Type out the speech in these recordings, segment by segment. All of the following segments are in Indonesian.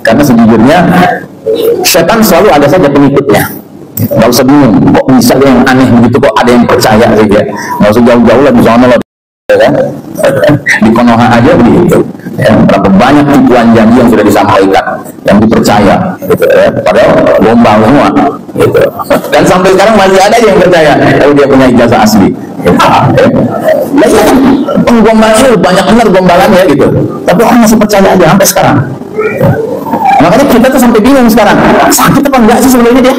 Karena sejujurnya setan selalu ada saja pengikutnya. Gak usah bingung, kok bisa yang aneh begitu, kok ada yang percaya saja. Gak usah jauh-jauh lah, di sana lah, ya kan? Di Konoha aja begitu. Ya, berapa banyak tipuan janji yang sudah disampaikan, yang dipercaya, gitu, ya. Padahal gombal semua, gitu. Dan sampai sekarang masih ada yang percaya kalau dia punya ijazah asli. Gitu. Nah, ya, penggombalnya banyak benar gombalannya, gitu. Tapi orang masih percaya aja sampai sekarang. Makanya kita tuh sampai bingung sekarang, sakit apa enggak sih sebenarnya dia?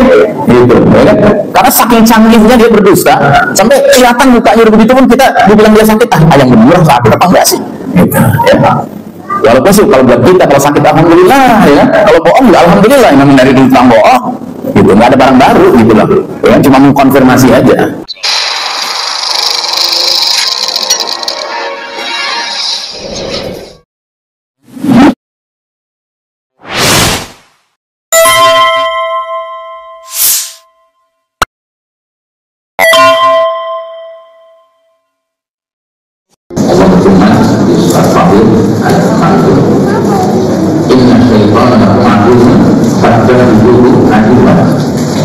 Gitu, ya kan? Karena saking canggihnya dia berdusta, sampai kelihatan mukanya begitu pun kita dibilang dia sakit, yang benar sakit apa enggak sih? Gitu, ya. Walaupun sih kalau buat kita kalau sakit alhamdulillah, ya. Kalau bohong ya alhamdulillah, yang namanya dari tukang bohong, gitu, nggak ada barang baru gitu loh, ya. Cuma mengkonfirmasi aja.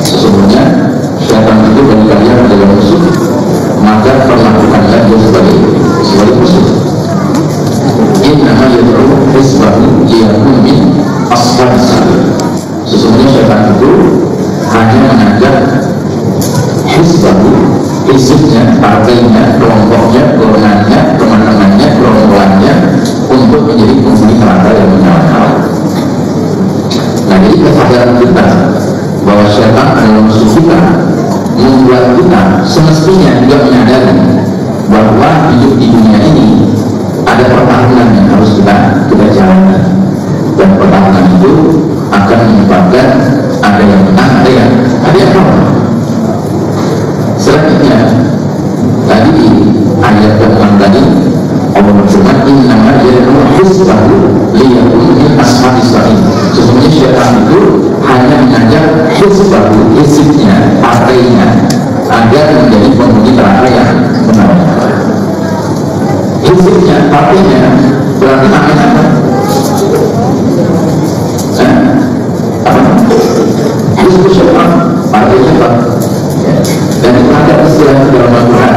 Sesungguhnya syaitan itu bagi kalian adalah musuh, maka perlakukanlah dia sebagai musuh. Innama yad'u hizbahu liyakun min ashabis sa'ir. Sesungguhnya syaitan itu hanya mengajak hizbahu, hizibnya, partainya, kelompoknya, golongannya, teman-temannya, gerombolannya untuk menjadi penghuni neraka yang menyala-nyala. Nah, jadi kesadaran kita bahwa syaitan adalah musuh kita membuat kita semestinya juga menyadari bahwa hidup di dunia ini ada pertahanan yang harus kita jalani, dan pertahanan itu akan menyebabkan ada yang menang, ada yang kalah. Selanjutnya tadi di ayat yang tadi Allah berfirman, innama yad'u hizbahu liyakun min ashabis sa'ir. Sesungguhnya syaitan itu hanya mengajak hizbahu, hizibnya, partainya, agar menjadi penghuni neraka yang benar. Hizibnya, partainya berarti namanya apa? Hizbu syaitan, partai syaitan. Dan itu ada istilah dalam Al-Quran.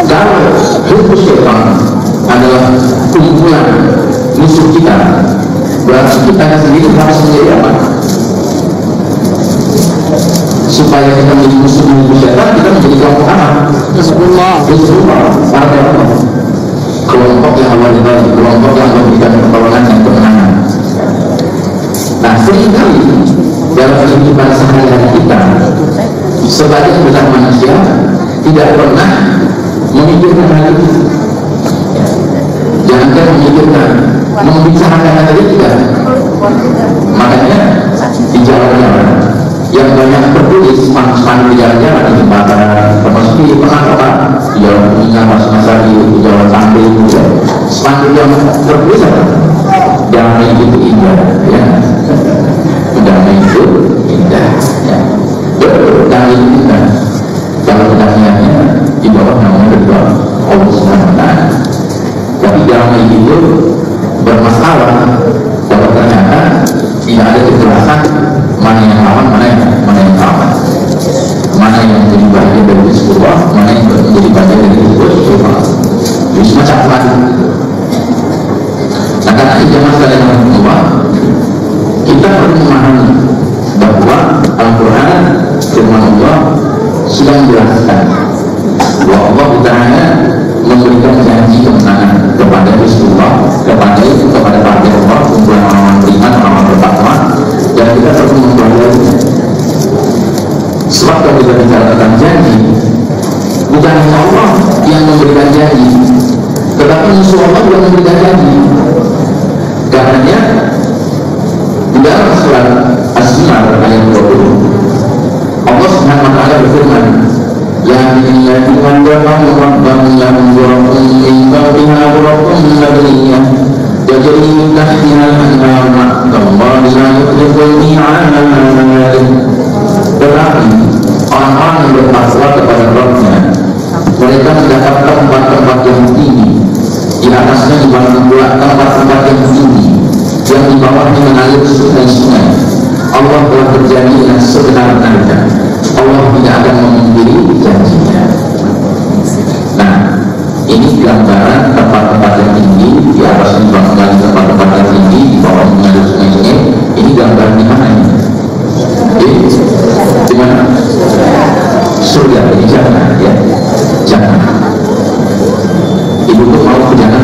Kalau hizbu syaitan adalah kumpulan musuh kita, berarti kita sendiri harus menjadi apa? Supaya kita menjadi musuh syaitan, kita menjadi kelompok apa? Hizbullah, partai apa? Kelompok yang Allah ridhai, kelompok yang Allah berikan pertolongan dan kemenangan. Nah, seringkali dalam kehidupan sehari-hari kita sebagai anggota manusia tidak pernah memikirkan hal itu. Jangan memikirkan, membicarakan hal itu tidak. Makanya di jalan-jalan yang banyak tertulis spanduk di jalan-jalan, di jembatan, termasuk di kota, di jalan Kuningan, masa di jalan Samping, spanduk yang tertulis apa? Damai itu indah, ya. Damai itu indah, ya. Damai itu indah. Kalau kedamaiannya di bawah namanya kedua Allah Subhanahu wa Ta'ala. Tapi damai itu bermasalah kalau ternyata tidak ada kejelasan mana yang aman, mana yang aman, mana yang menjadi bagian dari Hizbullah, mana yang menjadi bagian dari Hizbullah. Jadi semacam itu. Nah, karena itu masalah yang kedua, kita perlu memahami bahwa Al-Quran firman Allah sudah menjelaskan bahwa Allah Ta'ala memberikan janji kemenangan kepada Hizbullah, kepada partai Allah, kumpulan orang-orang beriman, orang-orang bertakwa, dan kita perlu mempelajarinya. Sebab kalau kita bicara tentang janji, bukan hanya Allah yang memberikan janji, tetapi musuh Allah juga memberikan janji. Karenanya di dalam surat As-Zumar ayat 20 Allah Subhanahu wa Ta'ala berfirman, ya ayyuhalladzina amanu rabbana lahum ghurafun min fawqiha ghurafun madaniyah tajri min tahtiha al-anhar ma'allahi la yukhliful mi'ad. Tetapi orang-orang yang bertakwa kepada Rabbnya, mereka mendapat tempat-tempat yang tinggi, di atasnya dibangun pula tempat-tempat yang tinggi, yang di bawahnya Allah telah berjanji yang sebenar-benarnya. Allah tidak akan memungkiri janjinya. Nah, ini gambaran tempat-tempat yang tinggi, di atas bangunan tempat-tempat yang tinggi, di bawah mengalir sungai-sungai. Ini gambaran di mana ini? Di mana? Surga. Ini jangan, ya, jangan. Ibu tuh mau ke jangan.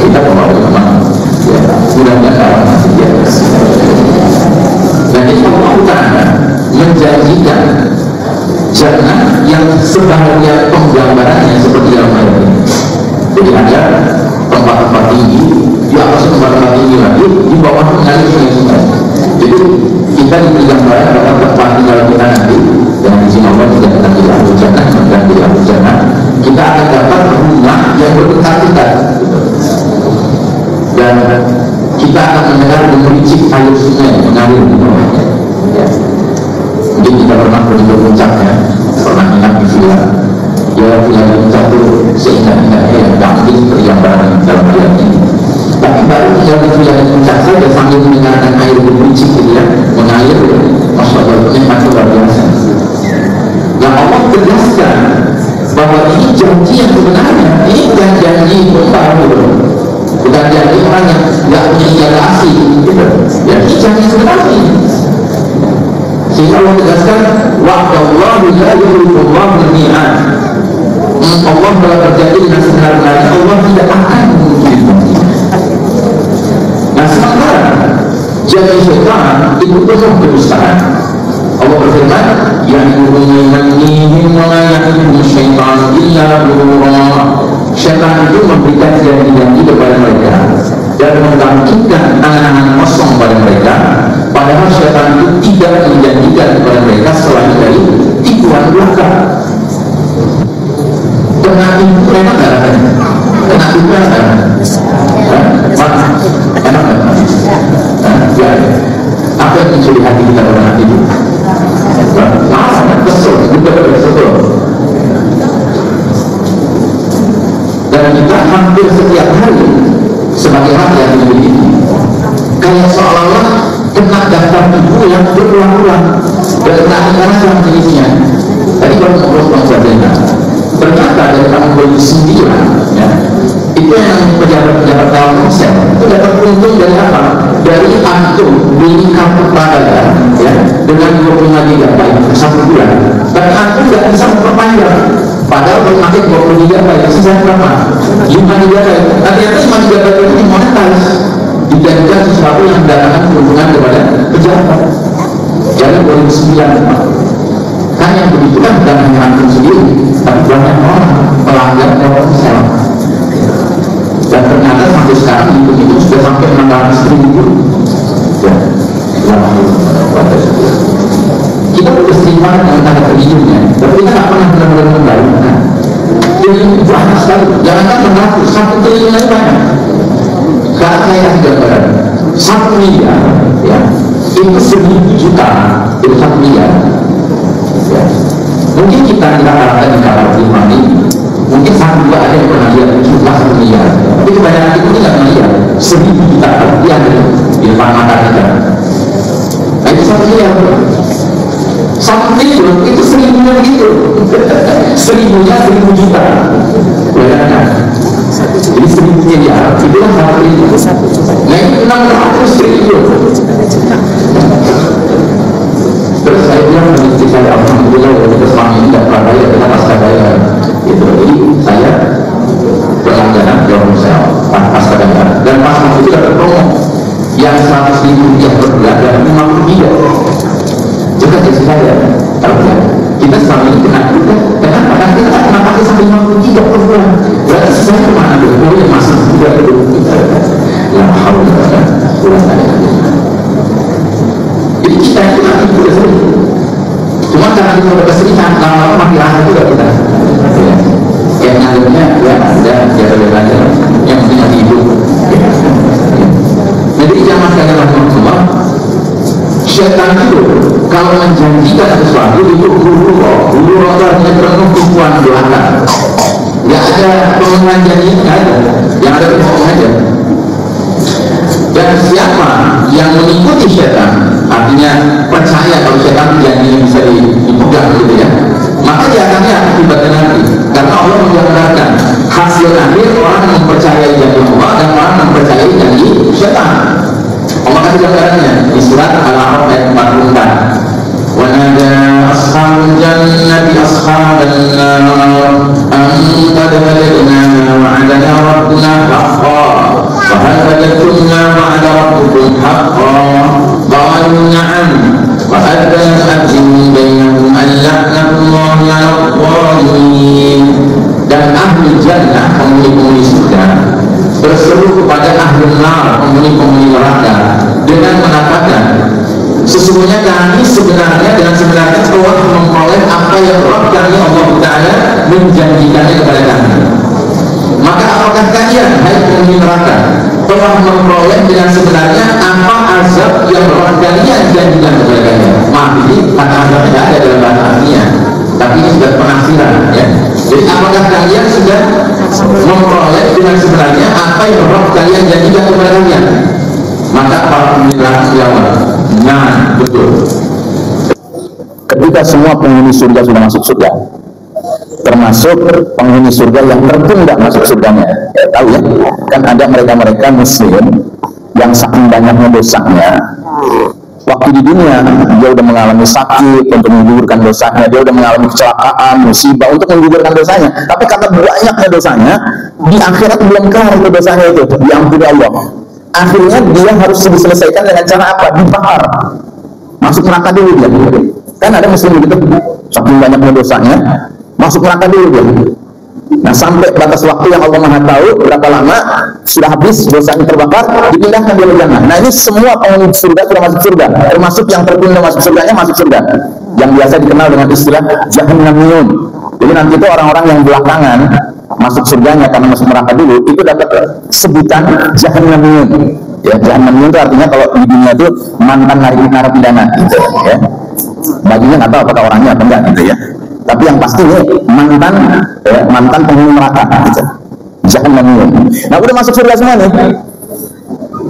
Kita mau memang, ya, mudah-mudahan masih dia. Dan itu Allah menjanjikan jannah yang sebahagia penggambarannya seperti dalam ayat ini. Jadi ada tempat-tempat tinggi, di atas tempat-tempat tinggi lagi, di bawah mengalir sungai-sungai. Jadi kita diberi gambaran bahwa tempat tinggal kita nanti, dan di sini Allah juga kita tidak hujanan, dan tidak hujanan, kita akan dapat rumah yang berdekat-dekat, dan kita akan mendengar gemericik air sungai mengalir di bawahnya. Ya. Mungkin kita pernah pergi ke puncaknya, pernah ingat di villa. Ya, villa di puncak itu seingat-ingatnya ya, tidak mungkin seperti gambaran dalam ayat ini. Tapi baru tinggal di villa di puncak saja sambil mendengarkan air gemericik gitu ya, mengalir, Masya Allah, nikmat luar biasa. Yang Allah tegaskan bahwa ini janji yang sebenarnya, ini bukan janji pembaru, bukan janji orang yang tidak punya ijadah asli, gitu. Ya, ini janji sebenarnya. Sehingga Allah tegaskan, wa'adallahu la yukhlifullahu al-mi'ad. Allah telah berjanji dengan sebenarnya, Allah tidak akan memungkiri janji. Nah, sementara janji syaitan itu penuh kedustaan. Allah berfirman, ya'idhuhum wa la ya'idhuhum syaitan illa ghurura. Syaitan itu memberikan janji-janji kepada mereka dan membangkitkan angan-angan kosong pada mereka, padahal syaitan itu tidak menjanjikan kepada mereka selain dari tipuan belaka. Kena tipu enak gak rasanya? Kena tipu enak gak? Enak gak? Ya. Apa yang mencuri hati kita pada hati itu? Marah, kesel, betul. Dan kita hampir setiap hari sebagai rakyat negeri ini kayak seolah-olah kena daftar ibu yang berulang-ulang dan kena kekerasan jenisnya. Tadi baru ngobrol sama Jadena, ternyata dari tahun 2009 ya, itu yang pejabat-pejabat Telkomsel itu dapat untung dari apa? Dari antum beli kartu prabayar ya, dengan 25 GB satu bulan, tapi antum tidak bisa memperpanjang. Padahal bermaksud 20 GB sisa berapa? 5 GB. Ternyata 5 GB itu dimonetize, dijadikan sesuatu yang mendatangkan keuntungan kepada pejabat. Jadi 2009 kan yang begitu kan bukan hanya antum sendiri, tapi banyak orang pelanggan Telkomsel. Dan ternyata sampai sekarang itu sudah sampai 600.000. Ya, kita beristighfar dengan tanda terhidupnya, tapi kita tidak pernah benar-benar membayangkan. Jadi banyak sekali, jangankan 1 triliun lagi banyak. Karena saya kasih gambaran 1 miliar ya, itu 1.000 juta itu 1 miliar ya. Mungkin kita katakan di kamar prima ini mungkin 1-2 ada yang pernah lihat jumlah 1 miliar, tapi kebanyakan itu tidak pernah lihat 1.000 juta dia ada di depan mata kita. Nah itu 1 miliar, 1 triliun itu 1.000-nya begitu. 1.000-nya 1.000 juta, bayangkan. Jadi 1.000 miliar itulah 1 triliun. Nah itu 600 triliun. Terus saya bilang istri saya, alhamdulillah ya kita selama ini tidak pernah bayar, kita pasca bayar gitu. Jadi saya berlangganan Telkomsel pasca bayar, dan pas waktu itu dapat promo yang 100.000 rupiah per bulan dan 50 GB. Juga istri saya, kita selama ini kena juga. Kenapa? Karena kita tak pernah pakai sampai 50 GB per bulan. Berarti saya kemana dulu? Oh ya masih juga dulu. Ya alhamdulillah. Jadi kita itu nanti juga sering. Cuma karena kita udah keseringan, lama-lama makin rasa juga kita. Ya. Kayak nganggapnya, ya ada biasa-biasa yang penting masih hidup. Ya. Jadi jangan sekali rahmatullah, syaitan itu kalau menjanjikan sesuatu itu hulu artinya penuh tumpuan belakang. Gak ada pemenuhan janji, gak ada. Yang ada bohong aja. Dan siapa yang mengikuti kasih gambarannya di surat Al-A'raf ayat 44. Wa nada ashabul jannati ashaban nar an qad wajadna wa'adana rabbuna haqqan fa hal wajadtum ma wa'ada rabbukum haqqan qalu na'am wa adzana mu'adhdhin bainahum an la'natullahi 'alal zalimin. Dan ahli jannah, penghuni-penghuni surga, berseru kepada ahli nar, penghuni-penghuni neraka, dengan mengatakan, sesungguhnya kami sebenarnya dengan sebenarnya telah memperoleh apa yang Rabb kami Allah Ta'ala menjanjikannya kepada kami. Maka apakah kalian, hai penghuni neraka, telah memperoleh dengan sebenarnya apa azab yang Rabb kalian janjikan kepada kalian? Maaf, ini kata azab tidak ada dalam bahasa artinya, tapi ini sudah penafsiran, ya. Jadi apakah kalian sudah memperoleh dengan sebenarnya apa yang Rabb kalian janjikan kepada kalian? Maka para penjelasan jawab, nah betul. Ketika semua penghuni surga sudah masuk surga, termasuk penghuni surga yang tertunda masuk surganya, ya, tahu ya, kan ada mereka-mereka muslim yang saking banyaknya dosanya, waktu di dunia dia udah mengalami sakit untuk menggugurkan dosanya, dia udah mengalami kecelakaan, musibah untuk menggugurkan dosanya, tapi karena banyaknya dosanya, di akhirat belum kelar itu dosanya itu diampuni Allah. Akhirnya dia harus diselesaikan dengan cara apa? Dibakar, masuk neraka dulu dia. Kan ada muslim begitu, saking banyaknya dosanya, masuk neraka dulu dia. Nah, sampai batas waktu yang Allah Maha tahu berapa lama sudah habis dosanya terbakar, dipindahkan dia ke jannah. Nah, ini semua penghuni surga sudah masuk surga, termasuk yang tertunda masuk surganya masuk surga, yang biasa dikenal dengan istilah jahannamiyun. Jadi nanti itu orang-orang yang belakangan masuk surganya karena masuk neraka dulu, itu dapat sebutan jahannamiyun. Ya, jahannamiyun itu artinya kalau di dunia itu mantan narapidana, gitu ya. Baginya nggak tahu apakah orangnya apa enggak, gitu ya. Tapi yang pasti ini mantan, ya, mantan penghuni neraka, gitu. Jahannamiyun. Nah, udah masuk surga semua nih.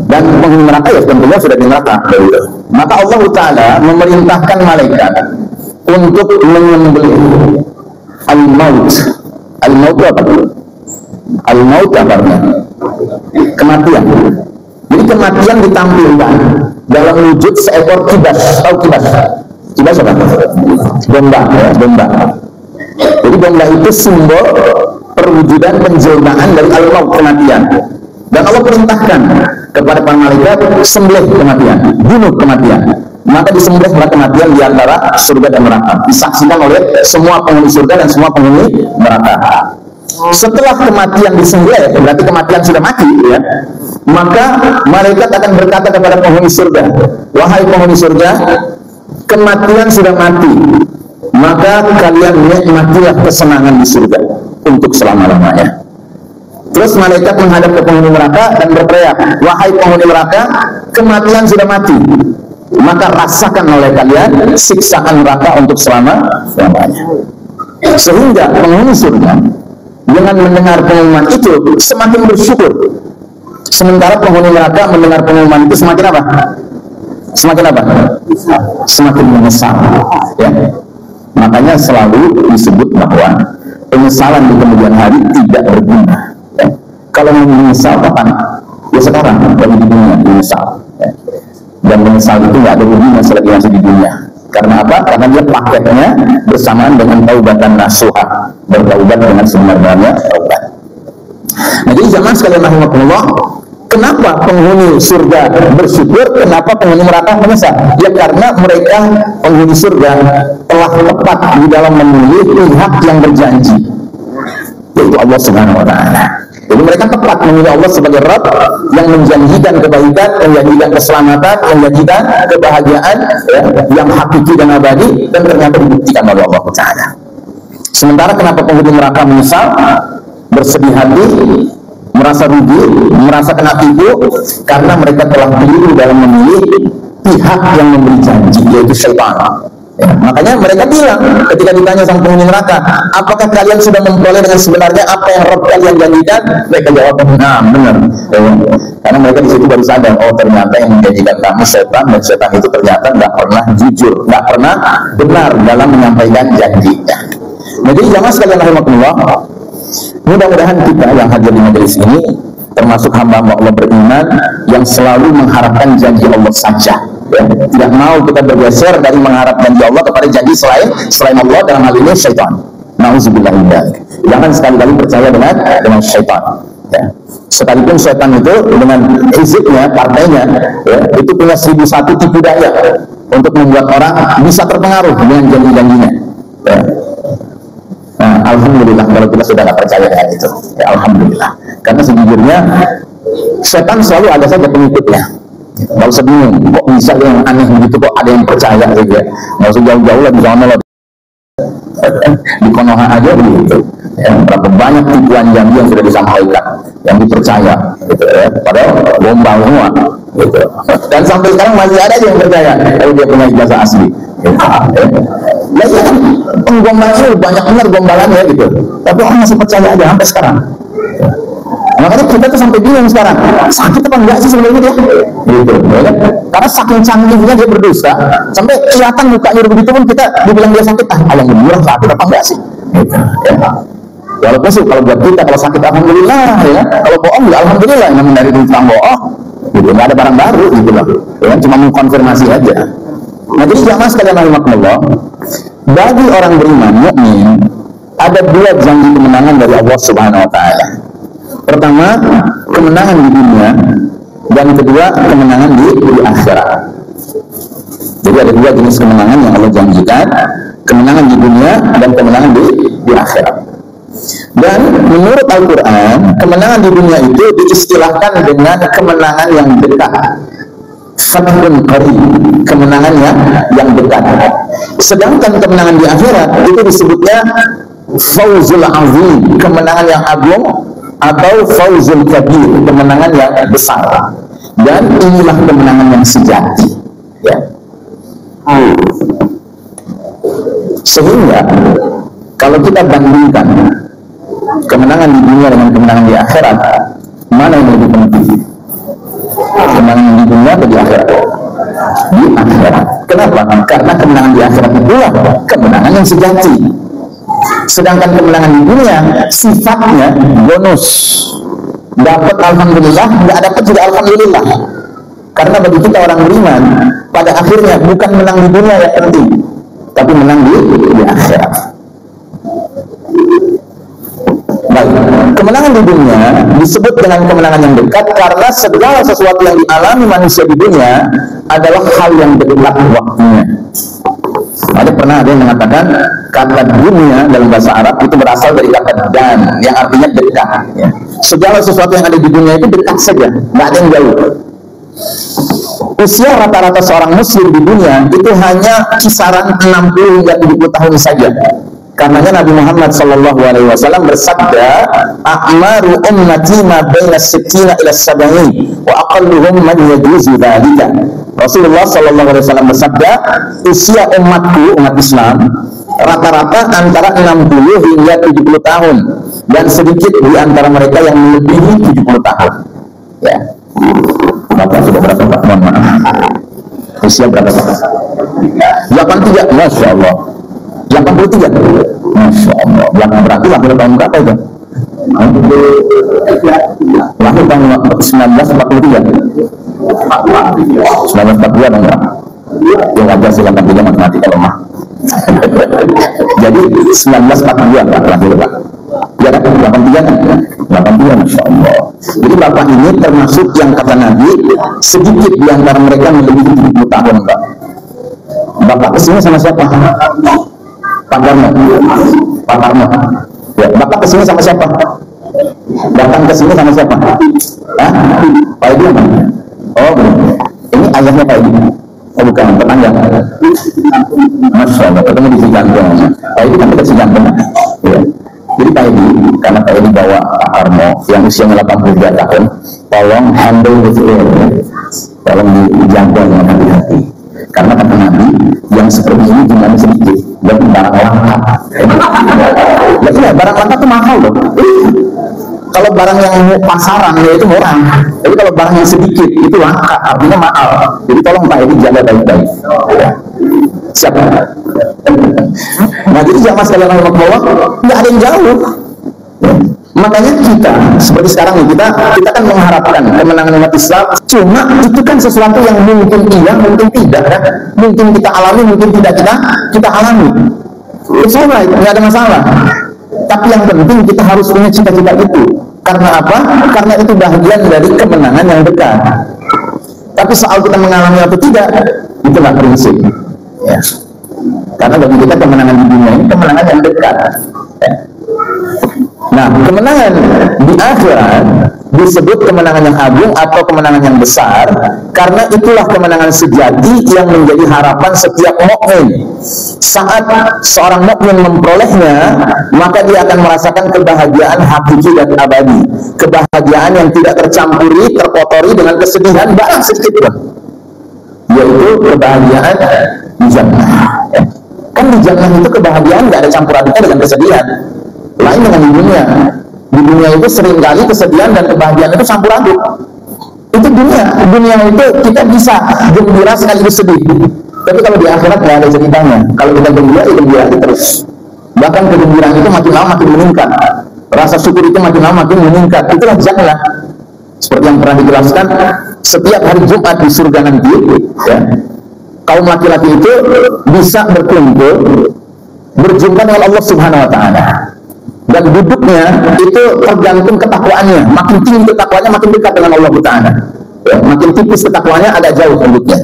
Dan penghuni neraka ya tentunya sudah di neraka. Gitu. Maka Allah Ta'ala memerintahkan malaikat untuk menyembelih al-maut. Al-maut itu apa? Al-maut apa artinya? Kematian. Jadi kematian ditampilkan dalam wujud seekor kibas. Tahu kibas? Kibas apa? Domba, ya, domba. Jadi domba itu simbol perwujudan penjelmaan dari al-maut, kematian. Dan Allah perintahkan kepada para malaikat, sembelih kematian, bunuh kematian. Maka disembelihlah kematian di antara surga dan neraka, disaksikan oleh semua penghuni surga dan semua penghuni neraka. Setelah kematian disembelih, berarti kematian sudah mati, ya. Maka malaikat akan berkata kepada penghuni surga, wahai penghuni surga, kematian sudah mati, maka kalian nikmatilah kesenangan di surga untuk selama-lamanya. Terus malaikat menghadap ke penghuni neraka dan berteriak, wahai penghuni neraka, kematian sudah mati, maka rasakan oleh kalian siksaan neraka untuk selama-lamanya. Sehingga penghuni surga dengan mendengar pengumuman itu semakin bersyukur, sementara penghuni neraka mendengar pengumuman itu semakin apa? Semakin apa? Semakin menyesal, ya. Makanya selalu disebut bahwa penyesalan di kemudian hari tidak berguna, ya. Kalau mau menyesal kapan? Ya sekarang, kalau di dunia menyesal, ya. Dan menyesal itu nggak ada ruginya selagi masih di dunia. Karena apa? Karena dia paketnya bersamaan dengan taubatan nasuha, bertaubat dengan sebenarnya taubat. Nah, jadi jamaah sekalian rahimakumullah, kenapa penghuni surga bersyukur, kenapa penghuni neraka menyesal? Ya karena mereka penghuni surga telah tepat di dalam memilih pihak yang berjanji, yaitu Allah Subhanahu wa Ta'ala. Jadi mereka tepat memilih Allah sebagai Rabb yang menjanjikan kebaikan, menjanjikan keselamatan, menjanjikan kebahagiaan, ya, yang hakiki dan abadi, dan ternyata dibuktikan oleh Allah Ta'ala. Sementara kenapa penghuni neraka menyesal, bersedih hati, merasa rugi, merasa kena tipu, karena mereka telah keliru dalam memilih pihak yang memberi janji, yaitu syaitan. Ya, makanya mereka bilang ketika ditanya sama penghuni neraka, apakah kalian sudah memperoleh dengan sebenarnya apa yang Rabb kalian janjikan? Mereka jawab, nah benar. Ya, karena mereka di situ baru sadar, oh ternyata yang menjanjikan kami syaitan, dan syaitan itu ternyata nggak pernah jujur, nggak pernah benar dalam menyampaikan janjinya. Jadi jamaah sekalian rahimakumullah, mudah-mudahan kita yang hadir di majelis ini termasuk hamba Allah beriman yang selalu mengharapkan janji Allah saja, ya. Tidak mau kita bergeser dari mengharap janji Allah kepada janji selain Allah, dalam hal ini syaitan. Nauzubillah min dzalik. Jangan sekali-kali percaya dengan syaitan, ya. Sekalipun syaitan itu dengan hizibnya, partainya, ya, itu punya 1001 tipu daya untuk membuat orang bisa terpengaruh dengan janji-janjinya, ya. Nah, alhamdulillah kalau kita sudah tidak percaya dengan itu, ya, alhamdulillah. Karena sejujurnya setan selalu ada saja pengikutnya. Nggak usah bingung, kok bisa yang aneh begitu, kok ada yang percaya saja. Nggak usah jauh-jauh lah, di sana lah, di Konoha aja begitu. Ya, berapa banyak tipuan janji yang sudah disampaikan, yang dipercaya, gitu, ya. Padahal gombal semua, gitu. Dan sampai sekarang masih ada yang percaya kalau dia punya ijazah asli. Gitu, ya. Ya, ya, penggombalnya banyak benar gombalannya, gitu. Tapi orang masih percaya aja sampai sekarang. Ya. Makanya kita tuh sampai bingung sekarang, sakit apa enggak sih sebenarnya dia? Gitu, ya. Karena saking canggihnya dia berdusta, sampai kelihatan mukanya begitu pun kita dibilang dia sakit, alhamdulillah sakit apa enggak sih? Gitu, ya. Walaupun sih kalau buat kita kalau sakit alhamdulillah, ya. Kalau bohong ya alhamdulillah, namun dari tukang bohong, gitu, nggak ada barang baru, gitu loh. Ya, cuma mengkonfirmasi aja. Nah, jadi jamaah sekalian rahimakumullah, bagi orang beriman mukmin ada dua janji kemenangan dari Allah Subhanahu Wa Taala. Pertama, kemenangan di dunia, dan kedua, kemenangan di akhirat. Jadi ada dua jenis kemenangan yang Allah janjikan, kemenangan di dunia dan kemenangan di akhirat. Dan menurut Al-Quran, kemenangan di dunia itu diistilahkan dengan kemenangan yang dekat, fathun qarib, kemenangan yang dekat. Sedangkan kemenangan di akhirat itu disebutnya fauzul azim, kemenangan yang agung, atau fauzul kabir, kemenangan yang besar. Dan inilah kemenangan yang sejati, ya. Sehingga kalau kita bandingkan kemenangan di dunia dengan kemenangan di akhirat, mana yang lebih penting? Kemenangan di dunia atau di akhirat? Di akhirat. Kenapa? Karena kemenangan di akhirat itulah kemenangan yang sejati. Sedangkan kemenangan di dunia sifatnya bonus. Dapat alhamdulillah, nggak dapat juga alhamdulillah. Karena bagi kita orang beriman, pada akhirnya bukan menang di dunia yang penting, tapi menang di akhirat. Baik, kemenangan di dunia disebut dengan kemenangan yang dekat karena segala sesuatu yang dialami manusia di dunia adalah hal yang dekat waktunya. Ada yang mengatakan kata dunia dalam bahasa Arab itu berasal dari kata dan, yang artinya dekat, ya. Segala sesuatu yang ada di dunia itu dekat saja, nggak ada yang jauh. Usia rata-rata seorang muslim di dunia itu hanya kisaran 60 hingga 70 tahun saja. Karenanya Nabi Muhammad SAW bersabda, "A'maru ummati ma baina 60 ila 70 wa aqalluhum man yajuzu dzalika." Rasulullah SAW bersabda, usia umatku, umat Islam, rata-rata antara 60 hingga 70 tahun, dan sedikit di antara mereka yang melebihi 70 tahun. Ya. Bapak sudah berapa Pak? Mohon maaf. Usia berapa Pak? 83, Masya Allah. 83, Masya Allah. Berarti lahir tahun berapa itu? Lahir tahun 1943. 1942 dong Pak. Yang wajar sih 83 matematika lemah. Jadi 1942 Pak lahir Pak. Ya kan? 83 kan? 83, Masya Allah. Jadi Bapak ini termasuk yang kata Nabi sedikit di antara mereka melebihi 70 tahun Pak. Bapak kesini sama siapa? Pak Karno. Pak Karno. Ya, Bapak kesini sama siapa? Datang kesini sama siapa? Hah? Pak Edi apa? Oh belum. Ini ayahnya Pak Edi. Oh bukan, tetangga. Masya Allah, ketemu di Cijantung. Pak Edi kan dekat Cijantung. Ya. Jadi Pak Edi, karena Pak Edi bawa Pak Karno yang usianya 83 tahun, tolong handle with care, tolong dijaga dengan hati-hati. Karena kata Nabi, yang seperti ini jumlahnya sedikit, dan barang langka. Ya iya, barang langka itu mahal loh. Kalau barang yang pasaran ya itu murah, tapi kalau barang yang sedikit itu langka, artinya mahal. Jadi tolong Pak Edi jaga baik-baik. Siapa? Nah jadi jamaah sekalian rahimahullah, nggak ada yang jauh. Makanya kita seperti sekarang nih, kita kan mengharapkan kemenangan umat Islam. Cuma itu kan sesuatu yang mungkin iya, mungkin tidak kan? Mungkin kita alami, mungkin tidak kita alami. It's alright, nggak ada masalah. Tapi yang penting kita harus punya cita-cita itu. Karena apa? Karena itu bagian dari kemenangan yang dekat. Tapi soal kita mengalami atau tidak, itulah prinsip. Ya. Karena bagi kita kemenangan di dunia ini kemenangan yang dekat. Ya. Nah, kemenangan di akhirat disebut kemenangan yang agung atau kemenangan yang besar, karena itulah kemenangan sejati yang menjadi harapan setiap mukmin. Saat seorang mukmin memperolehnya, maka dia akan merasakan kebahagiaan hakiki dan abadi, kebahagiaan yang tidak tercampuri, terkotori dengan kesedihan bahkan sedikit pun, yaitu kebahagiaan di jannah. Kan di jannah itu kebahagiaan nggak ada campurannya dengan kesedihan. Lain dengan di dunia. Di dunia itu seringkali kesedihan dan kebahagiaan itu campur aduk. Itu dunia. Dunia itu kita bisa gembira sekaligus sedih. Tapi kalau di akhirat nggak ada ceritanya. Kalau kita gembira, ya gembira itu terus. Bahkan kegembiraan itu makin lama makin meningkat. Rasa syukur itu makin lama makin meningkat. Itulah jannah. Seperti yang pernah dijelaskan, setiap hari Jumat di surga nanti, ya, kaum laki-laki itu bisa berkumpul berjumpa dengan Allah Subhanahu Wa Taala. Dan duduknya itu tergantung ketakwaannya. Makin tinggi ketakwaannya, makin dekat dengan Allah Ta'ala. Ya, makin tipis ketakwaannya, agak jauh duduknya.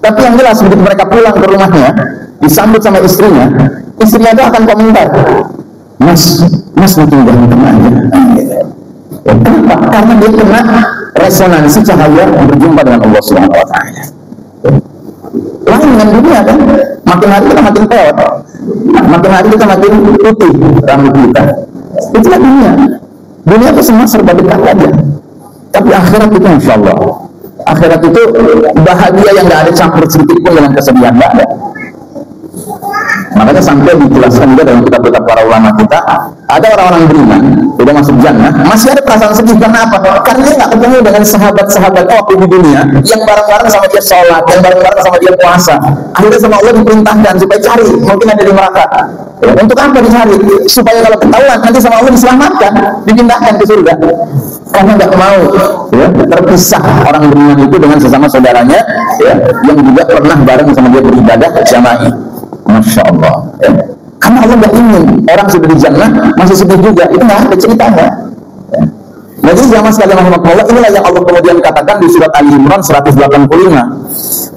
Tapi yang jelas, begitu mereka pulang ke rumahnya, disambut sama istrinya itu akan komentar, Mas makin ganteng aja. Ya, kenapa? Karena dia kena resonansi cahaya berjumpa dengan Allah Subhanahu Wa Ta'ala. Lain dengan dunia kan, makin hari kita makin peot, makin hari kita makin putih rambut kita. Itulah dunia. Dunia itu semua serba dekat aja. Tapi akhirat itu insya Allah, akhirat itu bahagia yang nggak ada campur sedikit pun dengan kesedihan, nggak ada. Makanya sampai dijelaskan juga dalam kitab-kitab para ulama kita, ada orang-orang beriman sudah masuk jannah, masih ada perasaan sedih. Karena apa? Karena dia nggak ketemu dengan sahabat-sahabat di dunia yang bareng-bareng sama dia sholat, yang bareng-bareng sama dia puasa. Akhirnya sama Allah diperintahkan supaya cari, mungkin ada di neraka. Ya, untuk apa dicari? Supaya kalau ketahuan nanti sama Allah diselamatkan, dipindahkan ke surga. Karena nggak mau ya, terpisah orang beriman itu dengan sesama saudaranya, ya, yang juga pernah bareng sama dia beribadah jama'i. Masya Allah, ya. Karena Allah nggak ingin orang sudah di jannah masih sedih juga, itu nggak ada ceritanya. Ya. Nah, jadi jamaah sekalian rahimahullah, inilah yang Allah kemudian katakan di surat Ali Imran 185.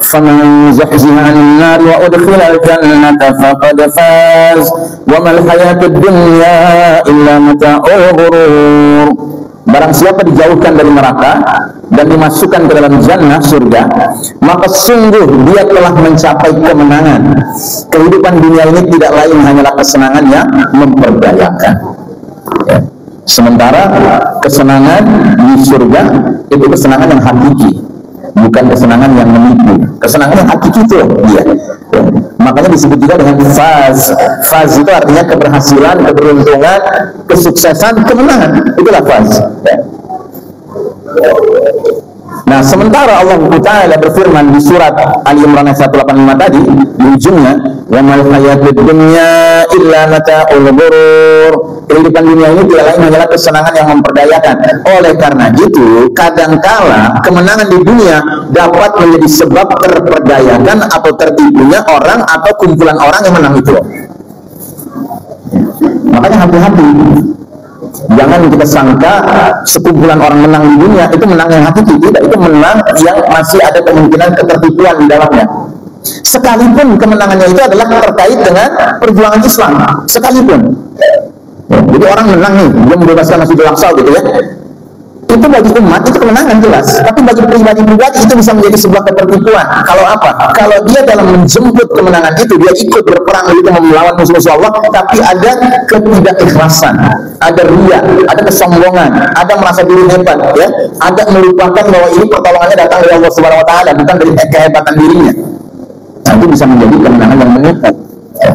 فَمَنْ زُحْزِحَ عَنِ النَّارِ وَأُدْخِلَ الْجَنَّةَ فَقَدْ فَازَ وَمَا الْحَيَاةُ الدُّنْيَا إِلَّا مَتَاعُ الْغُرُورِ. Barang siapa dijauhkan dari neraka dan dimasukkan ke dalam jannah surga, maka sungguh dia telah mencapai kemenangan. Kehidupan dunia ini tidak lain hanyalah kesenangan yang memperdayakan. Ya. Sementara kesenangan di surga itu kesenangan yang hakiki, bukan kesenangan yang menipu. Kesenangan yang hakiki itu dia. Ya. Makanya disebut juga dengan faz. Faz itu artinya keberhasilan, keberuntungan, kesuksesan, kemenangan. Itulah faz. Ya. Nah, sementara Allah Ta'ala berfirman di surat Ali Imran 185 tadi, di ujungnya, wa mal hayatud dunya illa mata'ul ghurur. Kehidupan dunia ini tidak lain hanyalah kesenangan yang memperdayakan. Oleh karena itu, kadangkala kemenangan di dunia dapat menjadi sebab terperdayakan atau tertipunya orang atau kumpulan orang yang menang itu. Makanya hati-hati. Jangan kita sangka sekumpulan orang menang di dunia itu menang yang hakiki. Tidak, itu menang yang masih ada kemungkinan ketertipuan di dalamnya. Sekalipun kemenangannya itu adalah terkait dengan perjuangan Islam, sekalipun. Ya, jadi orang menang nih, dia membebaskan Masjidil Aqsa gitu ya. Itu bagi umat itu kemenangan jelas, tapi bagi pribadi-pribadi itu bisa menjadi sebuah ketertipuan. Kalau apa? Kalau dia dalam menjemput kemenangan itu, dia ikut berperang itu melawan musuh-musuh Allah, tapi ada ketidakikhlasan, ada riya, ada kesombongan, ada merasa diri hebat, ya, ada melupakan bahwa ini pertolongannya datang dari Allah Subhanahu Wa Taala, bukan dari kehebatan dirinya. Nah, itu bisa menjadi kemenangan yang menipu. Ya.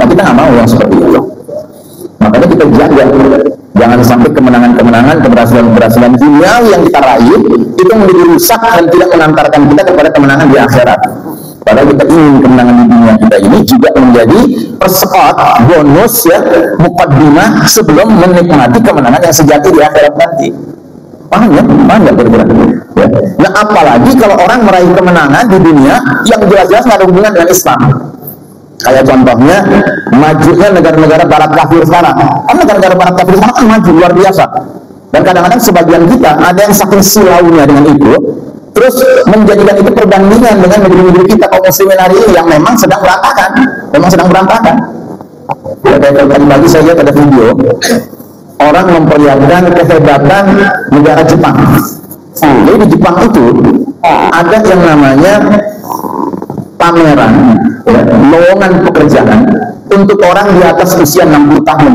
Nah, kita nggak mau yang seperti itu. Makanya kita jaga. Jangan sampai kemenangan-kemenangan, keberhasilan-keberhasilan duniawi yang kita raih itu menjadi rusak dan tidak mengantarkan kita kepada kemenangan di akhirat. Padahal kita ingin kemenangan di dunia kita ini juga menjadi persekot, bonus ya, mukaddimah sebelum menikmati kemenangan yang sejati di akhirat nanti. Paham ya? Paham nggak kira-kira? Ya. Nah, apalagi kalau orang meraih kemenangan di dunia yang jelas-jelas nggak ada hubungan dengan Islam. Kayak contohnya majunya negara-negara barat kafir sekarang. Kan negara-negara barat kafir sekarang kan maju luar biasa. Dan kadang-kadang sebagian kita ada yang saking silaunya dengan itu, terus menjadikan itu perbandingan dengan negeri-negeri kita kaum muslimin hari ini yang memang sedang berantakan. Ya, kayak tadi pagi saya lihat ada video orang memperlihatkan kehebatan negara Jepang. Jadi di Jepang itu ada yang namanya pameran ya, lowongan pekerjaan untuk orang di atas usia 60 tahun.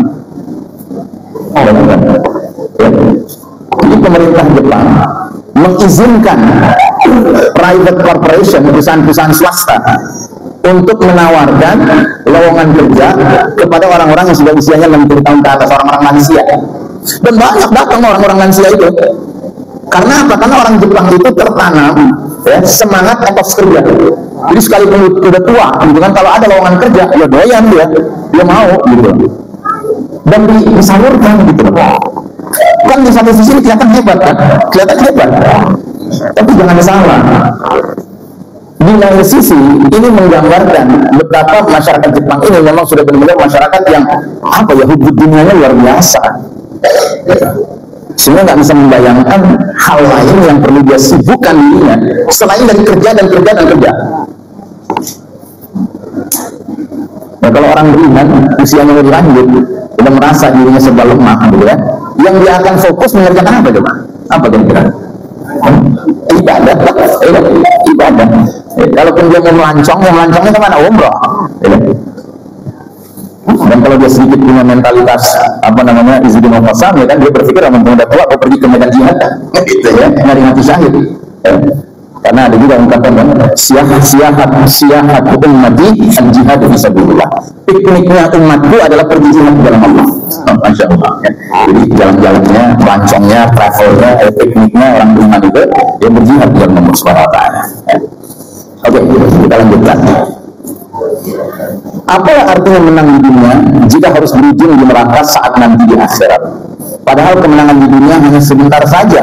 Jadi pemerintah Jepang mengizinkan private corporation, perusahaan-perusahaan swasta untuk menawarkan lowongan kerja kepada orang-orang yang sudah usianya 60 tahun ke atas, orang-orang lansia. Dan banyak datang orang-orang lansia itu. Karena apa? Karena orang Jepang itu tertanam ya, semangat etos kerja. Jadi sekalipun udah tua, gitu kan, kalau ada lowongan kerja, ya doyan dia mau gitu. Dan disalurkan gitu. Kan di satu sisi kelihatan hebat kan? Kelihatan hebat. Tapi jangan salah. Di lain sisi, ini menggambarkan betapa masyarakat Jepang ini memang sudah benar-benar masyarakat yang apa ya, hubungan dunianya luar biasa. Sehingga nggak bisa membayangkan hal lain yang perlu dia sibukkan dirinya selain dari kerja dan kerja dan kerja. Nah, kalau orang beriman usianya lebih lanjut, sudah merasa dirinya serba lemah, gitu ya, yang dia akan fokus mengerjakan apa coba? Apa kira-kira? Ibadah. Kalaupun dia mau melancong, yang melancongnya kemana? Umroh. Dan kalau dia sedikit punya mentalitas apa namanya izin mufasam, ya kan, dia berpikir mumpung udah tua, mau pergi ke medan jihad, gitu ya, nyari mati syahid. Karena ada juga ungkapan kan, siahat ummati al-jihad fisabilillah. Pikniknya umatku adalah pergi jihad dalam Allah. Masya Allah. Jadi jalan-jalannya, melancongnya, travelnya, pikniknya orang beriman itu yang berjihad dalam Allah Subhanahu wa Ta'ala. Oke, kita lanjutkan. Apa artinya menang di dunia jika harus berujung di neraka saat nanti di akhirat? Padahal kemenangan di dunia hanya sebentar saja,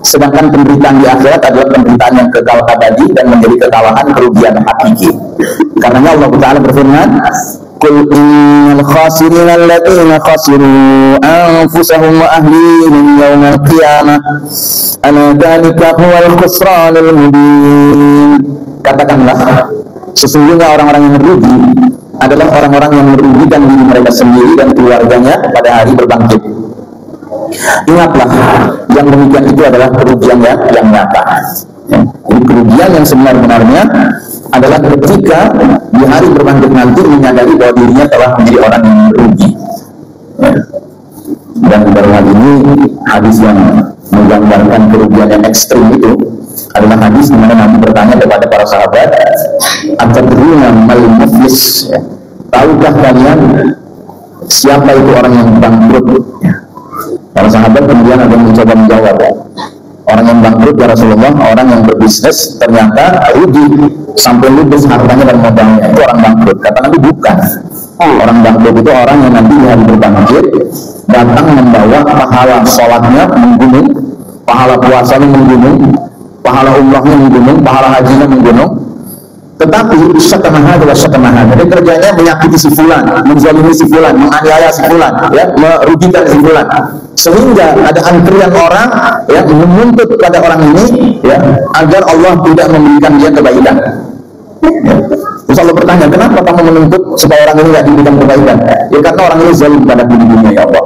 sedangkan penderitaan di akhirat adalah penderitaan yang kekal abadi dan menjadi kekalahan, kerugian hakiki. Karenanya Allah Ta'ala berfirman, "Qul innal khasirina alladziina khasiru anfusahum wa ahlihim yaumal qiyamah, ala dzalika huwal khusranul mubin." Katakanlah, sesungguhnya orang-orang yang merugi adalah orang-orang yang merugikan diri mereka sendiri dan keluarganya pada hari berbangkit. Ingatlah, yang demikian itu adalah kerugian yang nyata. Jadi kerugian yang sebenarnya adalah ketika di hari berbangkit nanti menyadari bahwa dirinya telah menjadi orang yang merugi. Dan dalam hal ini hadis yang menggambarkan kerugian yang ekstrim itu adalah hadis di mana Nabi bertanya kepada para sahabat, "Atadruna mal muflis?" Tahukah kalian siapa itu orang yang bangkrut? Para sahabat kemudian ada yang mencoba menjawab, orang yang bangkrut ya Rasulullah, orang yang berbisnis ternyata rugi sampai ludes hartanya dan modalnya, itu orang bangkrut. Kata Nabi, bukan. Orang bangkrut itu orang yang nanti di hari berbangkit datang membawa pahala sholatnya menggunung, pahala puasanya menggunung, pahala umrahnya menggunung, pahala hajinya menggunung, tetapi syatamaha adalah syatamaha. Jadi kerjanya menyakiti si fulan, menzalimi si fulan, menganiaya si fulan, ya, merugikan si fulan, sehingga ada antrian orang yang menuntut pada orang ini, ya, agar Allah tidak memberikan dia kebaikan. Ya. Terus Allah bertanya, kenapa kamu menuntut supaya orang ini tidak diberikan kebaikan? Ya karena orang ini zalim pada dunia, ya Allah.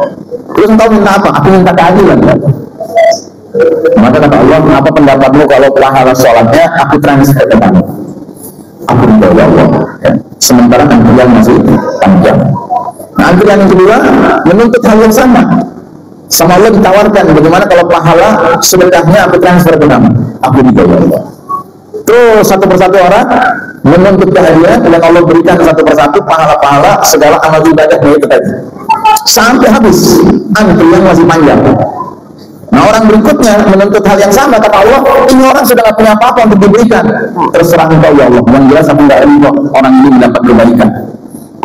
Terus engkau minta apa? Aku minta keadilan. Ya. Maka kata Allah, apa pendapatmu kalau pahala sholatnya aku transfer ke kamu? Aku ridho ya Allah. Ya. Sementara antrian masih panjang. Nah, antrian yang kedua menuntut hal yang sama. Sama Allah ditawarkan, bagaimana kalau pahala sedekahnya aku transfer ke kamu? Aku ridho ya Allah. Terus satu persatu orang menuntut keadilan dan Allah berikan satu persatu pahala-pahala segala amal ibadahnya itu tadi. Sampai habis, antrian masih panjang. Nah, Nah, orang berikutnya menuntut hal yang sama, kata Allah, ini orang sudah tidak punya apa-apa untuk diberikan. Terserah engkau ya Allah, yang jelas aku tidak rindu orang ini mendapat kebaikan.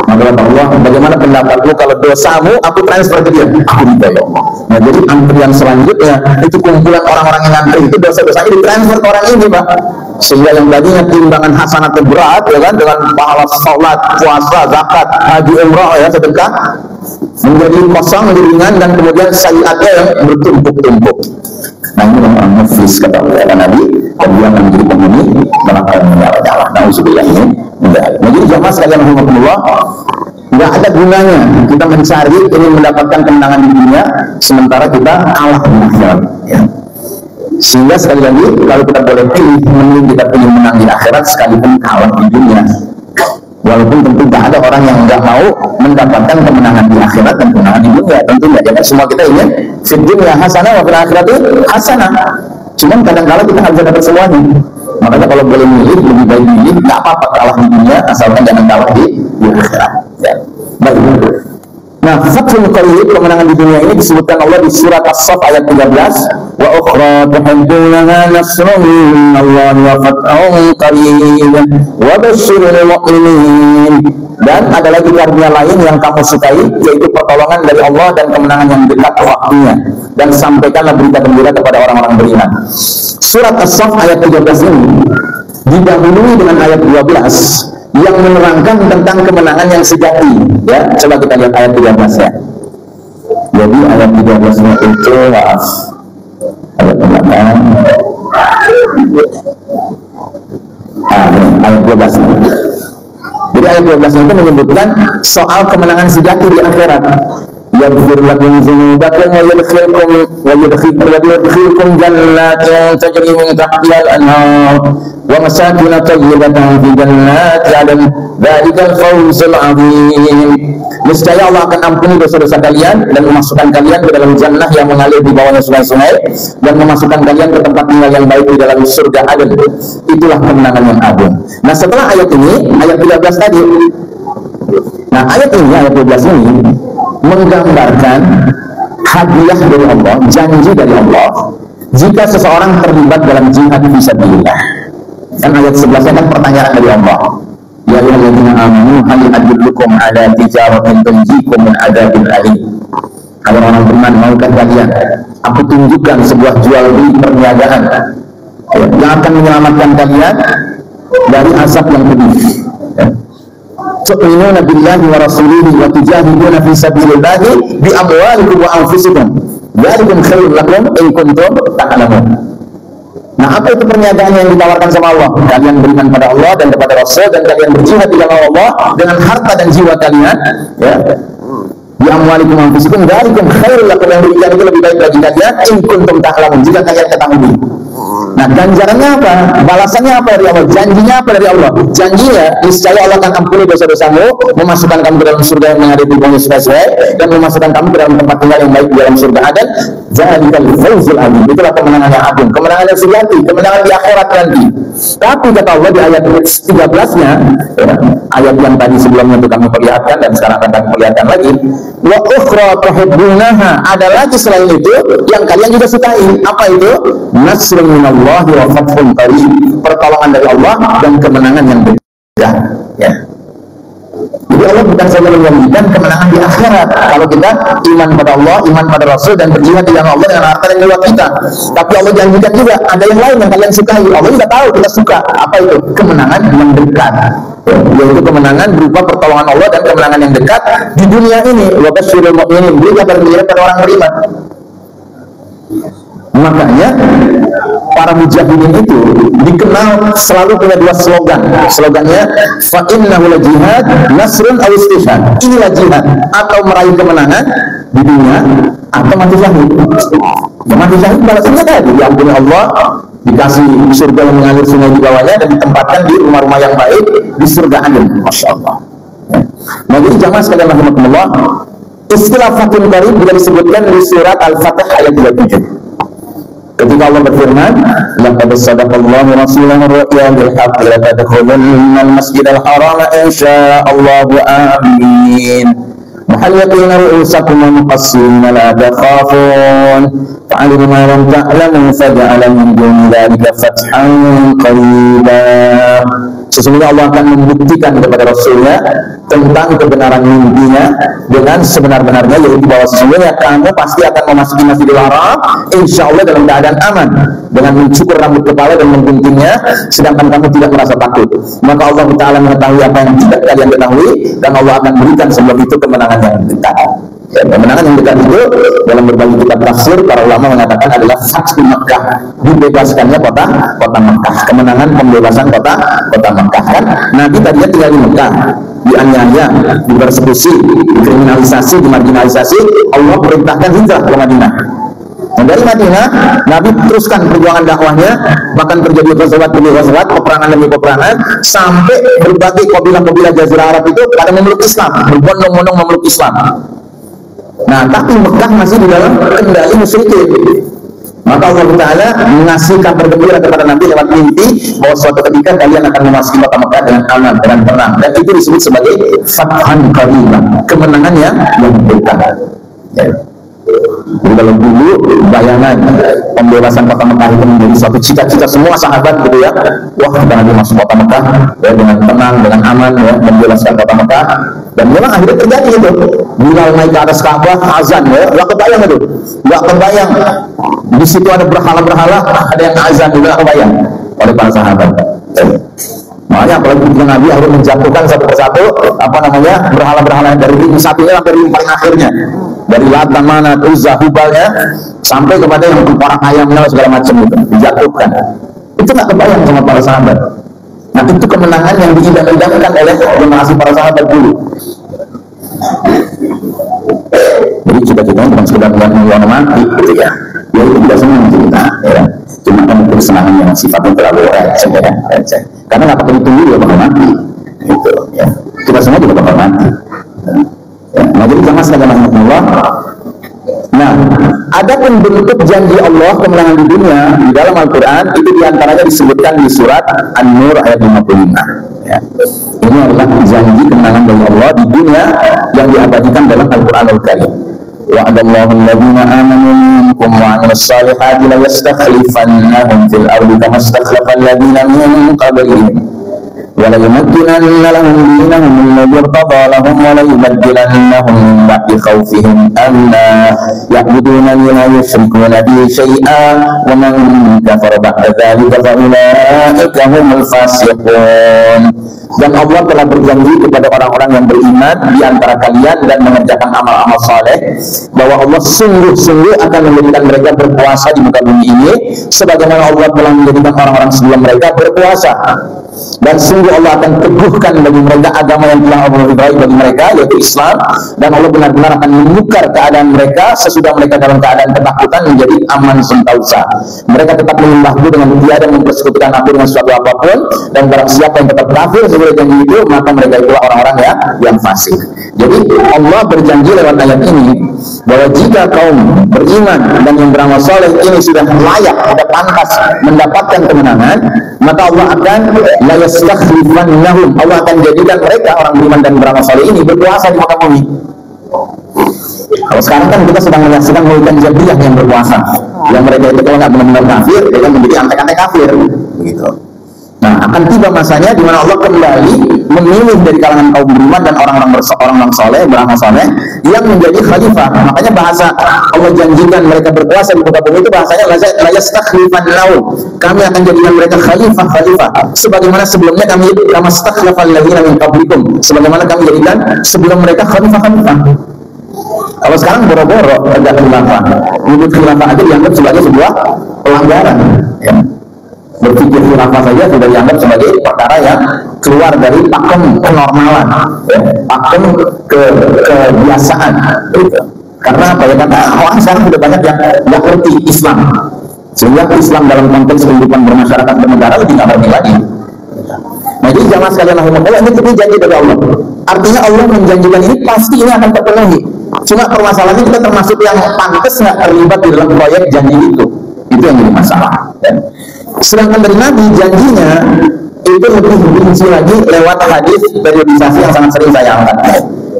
Maka kata Allah, bagaimana pendapatmu kalau dosamu aku transfer ke dia? Aku rindu ya Allah. Nah, jadi antrian selanjutnya itu kumpulan orang-orang yang antri itu dosa-dosanya ditransfer ke orang ini, Pak. Sehingga yang tadinya timbangan hasanat berat, ya kan, dengan pahala sholat, puasa, zakat, haji, umrah, ya, sedekah, menjadi kosong, menjadi ringan, dan kemudian sayiatnya yang bertumpuk-tumpuk. Nah, ini orang nafis, kata Allah Nabi, dan dia akan menjadi penghuni neraka yang menyala-nyala. Nauzubillah ini. Nah, jadi jamaah sekalian rahimakumullah, nggak ada gunanya kita mencari ingin mendapatkan kemenangan di dunia sementara kita kalah di akhirat, ya. Sehingga sekali lagi kalau kita boleh pilih, mending kita pilih menang di akhirat sekalipun kalah di dunia. Walaupun tentu tidak ada orang yang nggak mau mendapatkan kemenangan di akhirat dan kemenangan di dunia, tentu tidak. Jadi semua kita ingin fid dunya hasanah wa fil akhirati hasanah. Cuman kadang-kadang kita nggak bisa dapat semuanya. Makanya kalau boleh milih, lebih baik milih, nggak apa-apa kalah di dunia, asalkan jangan kalah di akhirat. Ya. Baik. Nah, fathul qarib, kemenangan di dunia ini disebutkan Allah di surat As-Saff ayat 13. Wa ukhra tuhibbunaha nasrun minallahi wa fathun qarib wa basyiril mu'minin. Dan ada lagi karunia lain yang kamu sukai, yaitu pertolongan dari Allah dan kemenangan yang dekat waktunya. Dan sampaikanlah berita gembira kepada orang-orang beriman. Surat As-Saff ayat 13 ini didahului dengan ayat 12 yang menerangkan tentang kemenangan yang sejati, ya. Coba kita lihat ayat 13 ya. Jadi ayat 13-nya itu, maaf, ayat belakang, ayat 12. Jadi ayat 12 itu menyebutkan soal kemenangan sejati di akhirat. Yaghfir lakum dzunubakum wa yudkhilkum jannatin tajri min tahtiha al-anhar wa masakin thayyibatan fi jannati 'adn dzalikal fawzul 'adzim. Niscaya Allah akan ampuni dosa-dosa kalian dan memasukkan kalian ke dalam jannah yang mengalir di bawahnya sungai-sungai dan memasukkan kalian ke tempat tinggal yang baik di dalam surga Aden. Itulah kemenangan yang agung. Nah, setelah ayat ini, ayat 13 tadi. Nah, ayat ini, ayat 12 ini menggambarkan hadiah dari Allah, janji dari Allah jika seseorang terlibat dalam jihad fisabilillah. Kan ayat 11-nya kan pertanyaan dari Allah. Ya ayyuhalladzina amanu hal adullukum ala tijaratin tunjikum min adzabin alim. Kalau orang beriman, maukah kalian aku tunjukkan sebuah jual beli perniagaan yang akan menyelamatkan kalian dari azab yang pedih. Tu'minuna billahi wa rasulihi wa tujahiduna fi sabilillahi bi amwalikum wa anfusikum. Dzalikum khairul lakum in kuntum ta'lamun. Nah, apa itu perniagaan yang ditawarkan sama Allah? Kalian beriman pada Allah dan kepada Rasul, dan kalian berjihad di jalan Allah dengan harta dan jiwa kalian, ya. Bi amwalikum wa anfusikum, dzalikum khairul lakum, yang demikian itu lebih baik bagi kalian in kuntum ta'lamun, jika kalian ketahui. Nah, ganjarannya apa? Balasannya apa dari Allah? Janjinya apa dari Allah? Janjinya, niscaya Allah akan ampuni dosa-dosamu, memasukkan kamu ke dalam surga yang mengalir di bawahnya sungai-sungai, dan memasukkan kamu ke dalam tempat tinggal yang baik di dalam surga Aden. Dzalikal fawzul 'adzim. Itulah kemenangan yang agung, kemenangan yang sejati, kemenangan di akhirat nanti. Tapi kata Allah di ayat 13-nya, ya, ayat yang tadi sebelumnya itu kami perlihatkan dan sekarang akan kami perlihatkan lagi. Wa ukhra tuhibbunaha, ada lagi selain itu yang kalian juga sukai. Apa itu? Nasrun minallahi wa fathun qarib, pertolongan dari Allah dan kemenangan yang dekat, ya. Jadi Allah bukan saja menjanjikan kemenangan di akhirat kalau kita iman pada Allah, iman pada Rasul, dan berjihad di jalan Allah dengan harta dan jiwa kita. Tapi Allah janjikan juga ada yang lain yang kalian sukai. Allah juga tahu kita suka. Apa itu? Kemenangan yang dekat, yaitu kemenangan berupa pertolongan Allah dan kemenangan yang dekat di dunia ini. Wa basyiril mu'minin, beri kabar gembira pada orang beriman. Makanya para mujahidin itu dikenal selalu punya dua slogan. Slogannya fa innahu la jihad nasrun aw istishhad. Inilah jihad, atau meraih kemenangan di dunia atau mati syahid. Ya, mati syahid balasannya tadi diampuni Allah, dikasih surga yang mengalir sungai di bawahnya, dan ditempatkan di rumah-rumah yang baik di surga Aden. Masya Allah. Nah, jadi jamaah sekalian rahimakumullah, istilah fathul qarib juga disebutkan di surat Al-Fatih ayat 27. Ketika Allah berfirman, laqad sadaqallahu rasulahu ar-ru'ya bil haqqi la tadkhulunna al-masjidal harama insya'allahu amin. muhalliqina ru'usakum wa muqassirina la takhafun fa'alima ma lam ta'lamu faja'ala min duni dzalika fathan qariba. Sesungguhnya Allah akan membuktikan kepada Rasulnya tentang kebenaran mimpinya dengan sebenar-benarnya, yaitu bahwa sesungguhnya kamu pasti akan memasuki Masjidil Haram insya Allah dalam keadaan aman, dengan mencukur rambut kepala dan mengguntingnya, sedangkan kamu tidak merasa takut. Maka Allah Ta'ala mengetahui apa yang tidak kalian ketahui, dan Allah akan berikan sebelum itu kemenangan yang dekat. Ya, kemenangan yang dekat itu dalam berbagai kitab tafsir para ulama mengatakan adalah Fathu Makkah, dibebaskannya kota Makkah, kemenangan pembebasan kota Makkah. Kan Nabi tadinya tinggal di Makkah, dianiaya, dipersekusi, dikriminalisasi, dimarginalisasi. Allah perintahkan hijrah ke Madinah. Dan dari Madinah, Nabi teruskan perjuangan dakwahnya, bahkan terjadi ghazwat demi ghazwat, peperangan demi peperangan, sampai berbagai kabilah-kabilah Jazirah Arab itu pada memeluk Islam, berbondong-bondong memeluk Islam. Nah, tapi Mekah masih di dalam kendali musyrikin. Maka Allah Ta'ala mengasih kabar gembira kepada Nabi lewat mimpi bahwa suatu ketika kalian akan memasuki kota Mekah dengan aman, dengan tenang, dan itu disebut sebagai fathan qaribah, kemenangan yang dekat. Ya. Jadi kalau dulu bayangan pembebasan kota Mekah itu menjadi suatu cita-cita semua sahabat gitu ya, wah kita nanti masuk kota Mekah ya, dengan tenang, dengan aman ya, membebaskan kota Mekah. Dan memang akhirnya terjadi itu. Bilal naik ke atas Ka'bah, azan ya, nggak kebayang itu, nggak kebayang di situ ada berhala-berhala, ada yang azan juga, nggak kebayang oleh para sahabat. Makanya apalagi ketika Nabi harus menjatuhkan satu persatu berhala-berhala dari ring satunya sampai ring paling akhirnya, dari Lata, Manat, Uzza, Hubalnya sampai kepada yang orang ayamnya segala macam itu dijatuhkan. Itu nggak kebayang sama para sahabat. Nah itu kemenangan yang diidam-idamkan oleh generasi para sahabat dulu. Jadi cita-citanya bukan sekedar melihat mati gitu ya. Ya itu tidak senang cerita ya. Cuma kan itu kesenangan yang sifatnya terlalu receh ya, receh. Karena nggak perlu ditunggu ya bakal mati gitu ya. Kita semua juga bakal mati ya. Nah jadi jangan sekadar Allah. Nah, adapun bentuk janji Allah kemenangan di dunia di dalam Al-Quran itu diantaranya disebutkan di surat An-Nur ayat 55 ya. Ini adalah janji kemenangan dari Allah di dunia yang diabadikan dalam Al-Quranul Karim. Wa'adallahu alladhina amanu minkum wa 'amilus salihati la yastakhlifannahum fil ardi kama istakhlafa alladhina min qablihim wa la yumakkinanna lahum dinahum alladhi irtada lahum wa la yubaddilannahum min ba'di khawfihim amna ya'budunani la yushrikuna bi syai'an wa man kafara ba'da dhalika fa ulaika humul fasiqun. Dan Allah telah berjanji kepada orang-orang yang beriman di antara kalian dan mengerjakan amal-amal saleh bahwa Allah sungguh-sungguh akan menjadikan mereka berpuasa di muka bumi ini sebagaimana Allah telah menjadikan orang-orang sebelum mereka berpuasa. Dan sungguh Allah akan teguhkan bagi mereka agama yang telah Allah ridhai bagi mereka, yaitu Islam. Dan Allah benar-benar akan menukar keadaan mereka sesudah mereka dalam keadaan ketakutan menjadi aman sentausa. Mereka tetap menyembahku dengan tiada mempersekutukan aku dengan sesuatu apapun, dan barang siapa yang tetap kafir sesuai janji itu, maka mereka itulah orang-orang yang fasik. Jadi Allah berjanji lewat ayat ini bahwa jika kaum beriman dan yang beramal soleh ini sudah layak, sudah pantas mendapatkan kemenangan, maka Allah akan la yastakhlifannahum, Allah akan jadikan mereka orang beriman dan beramal soleh ini berpuasa di muka bumi. Kalau sekarang kan kita sedang menyaksikan Mulkan Jabriyah yang berpuasa, yang mereka itu kalau nggak benar-benar kafir, mereka menjadi antek-antek kafir, begitu. Nah, akan tiba masanya di mana Allah kembali memilih dari kalangan kaum beriman dan orang-orang soleh, beramal soleh yang menjadi khalifah. Makanya bahasa Allah janjikan mereka berkuasa di muka bumi itu bahasanya la yastakhlifannahum. Kami akan jadikan mereka khalifah. Sebagaimana sebelumnya kami istakhlafal ladzina min qablikum. Sebagaimana kami jadikan sebelum mereka khalifah. Kalau sekarang boro-boro ada khilafah, menyebut khilafah aja dianggap sebagai sebuah pelanggaran. Ya. Berpikir khilafah saja sudah dianggap sebagai perkara yang keluar dari pakem kenormalan, ya, pakem kebiasaan. Gitu. Karena apa ya, kata orang sekarang sudah banyak yang nggak ngerti Islam, sehingga Islam dalam konteks kehidupan bermasyarakat bernegara lebih nggak ngerti lagi. Nah, jadi jangan sekalian Allah ini janji dari Allah. Artinya Allah menjanjikan ini pasti ini akan terpenuhi. Cuma permasalahannya kita termasuk yang pantas nggak terlibat di dalam proyek janji itu yang jadi masalah. Ya. Sedangkan dari Nabi janjinya itu lebih rinci lagi lewat hadis periodisasi yang sangat sering saya angkat.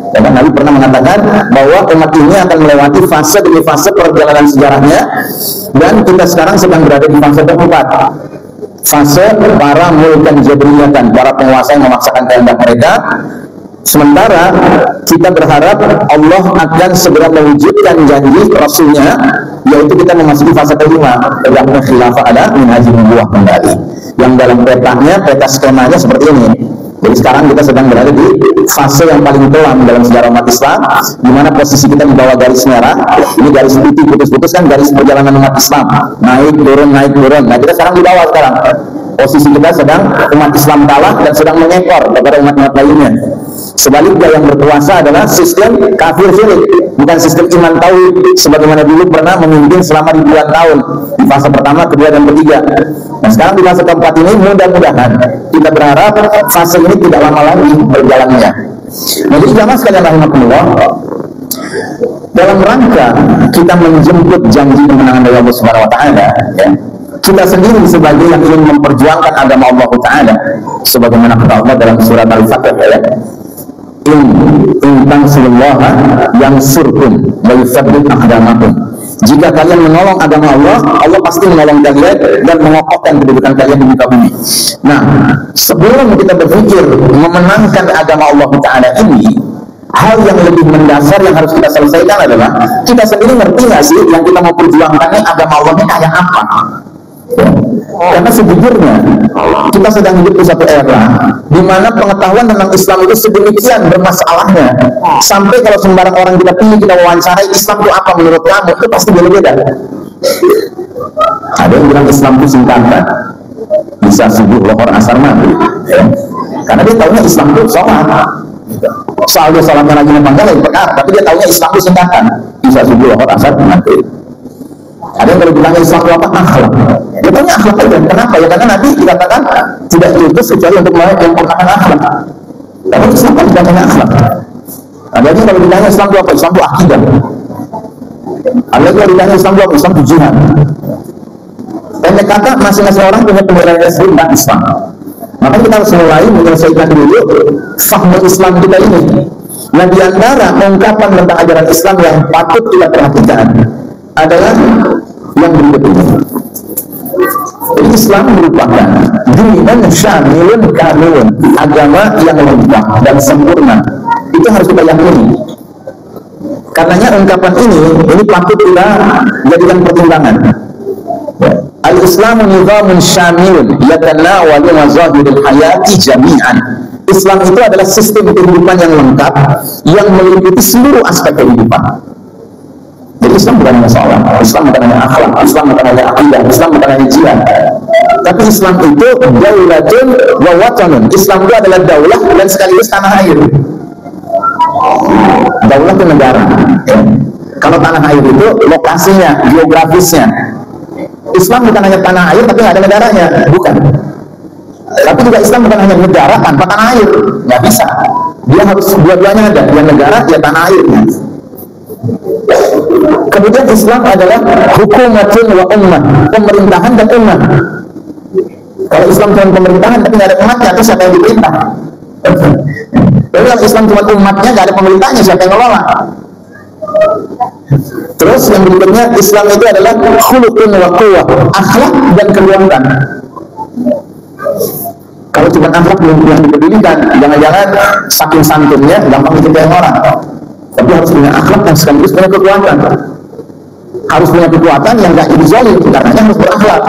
Karena Nabi pernah mengatakan bahwa umat ini akan melewati fase demi fase perjalanan sejarahnya, dan kita sekarang sedang berada di fase keempat, fase para mulkan jabriyatan, para penguasa yang memaksakan kehendak mereka. Sementara kita berharap Allah akan segera mewujudkan janji Rasulnya, yaitu kita memasuki fase kelima, tegaknya khilafah ala minhajin nubuwah kembali, yang dalam petanya, peta skemanya seperti ini. Jadi sekarang kita sedang berada di fase yang paling kelam dalam sejarah umat Islam, di mana posisi kita di bawah garis merah. Ini garis putih putus-putus kan garis perjalanan umat Islam, naik turun naik turun. Nah kita sekarang di bawah sekarang. Posisi kita sedang umat Islam kalah dan sedang mengekor kepada umat-umat lainnya. Sebaliknya yang berkuasa adalah sistem kafir syirik, bukan sistem iman tauhid sebagaimana dulu pernah memimpin selama ribuan tahun di fase pertama, kedua, dan ketiga. Nah sekarang di fase keempat ini mudah-mudahan kita berharap fase ini tidak lama lagi berjalannya. Nah jadi jamaah sekalian rahimakumullah, dalam rangka kita menjemput janji kemenangan dari Allah Subhanahu wa taala, ya, kita sendiri sebagai yang ingin memperjuangkan agama Allah taala sebagaimana kata Allah dalam surat Al-Fatih, ya, in tansurullaha yansurkum wa yutsabbit aqdamakum. Jika kalian menolong agama Allah, Allah pasti menolong kalian dan mengokohkan kedudukan kalian di muka bumi. Nah, sebelum kita berpikir memenangkan agama Allah Ta'ala ini, hal yang lebih mendasar yang harus kita selesaikan adalah kita sendiri ngerti nggak sih yang kita mau perjuangkan ini agama Allah ini kayak apa? Karena sejujurnya kita sedang hidup di satu era di mana pengetahuan tentang Islam itu sedemikian bermasalahnya, sampai kalau sembarang orang kita pilih, kita wawancarai, Islam itu apa menurut kamu, itu pasti beda-beda. Ada yang bilang Islam itu singkatan, bisa subuh, lohor, asar, maghrib, ya. Karena dia tahunya Islam itu sholat. Soal dia sholatnya lagi apa enggak lain perkara, tapi dia tahunya Islam itu singkatan, bisa subuh, lohor, asar, maghrib. Ada yang kalau ditanya Islam itu apa? Akhlak. Dia tanya akhlak aja. Kenapa? Ya karena Nabi dikatakan tidak diutus kecuali untuk menyempurnakan akhlak. Tapi Islam kan tidak hanya akhlak. Ada yang kalau ditanya Islam itu apa? Islam itu akidah. Ada yang kalau ditanya Islam itu apa? Islam itu jihad. Pendek kata, masing-masing orang punya penilaian sendiri tentang Islam. Maka kita harus mulai menyelesaikan dulu faham Islam kita ini. Nah di antara ungkapan tentang ajaran Islam yang patut kita perhatikan adalah yang berikut ini. Jadi Islam merupakan dinan syamilun kamilun, agama yang lengkap dan sempurna. Itu harus kita yakini. Karenanya ungkapan ini patut kita jadikan pertimbangan. Al-Islamu nizamun syamilun yatanawalu mazahiril hayati jami'an. Islam itu adalah sistem kehidupan yang lengkap yang meliputi seluruh aspek kehidupan. Jadi Islam bukan hanya sholat, Islam bukan hanya akhlak, Islam bukan hanya akidah, Islam bukan hanya jihad. Tapi Islam itu daulatun wa watanun. Islam itu adalah daulah dan sekaligus tanah air. Daulah itu negara, ya. Kalau tanah air itu lokasinya, geografisnya. Islam bukan hanya tanah air tapi nggak ada negaranya, bukan. Tapi juga Islam bukan hanya negara tanpa tanah air, nggak bisa. Dia harus dua-duanya ada, dia negara, dia tanah airnya. Kemudian Islam adalah hukumatun wa ummah, pemerintahan dan umat. Kalau Islam cuma pemerintahan tapi nggak ada umatnya, itu siapa yang diperintah? Tapi kalau Islam cuma umatnya nggak ada pemerintahnya, siapa yang ngelola? Terus yang berikutnya, Islam itu adalah khuluqun wa quwwah, akhlak dan kekuatan. Kalau cuma akhlak belum yang dipedulikan, jangan-jangan saking santunnya gampang dicintai orang. Tapi harus punya akhlak yang sekaligus punya kekuatan. Harus punya kekuatan yang gak jadi zalim, karenanya harus berakhlak.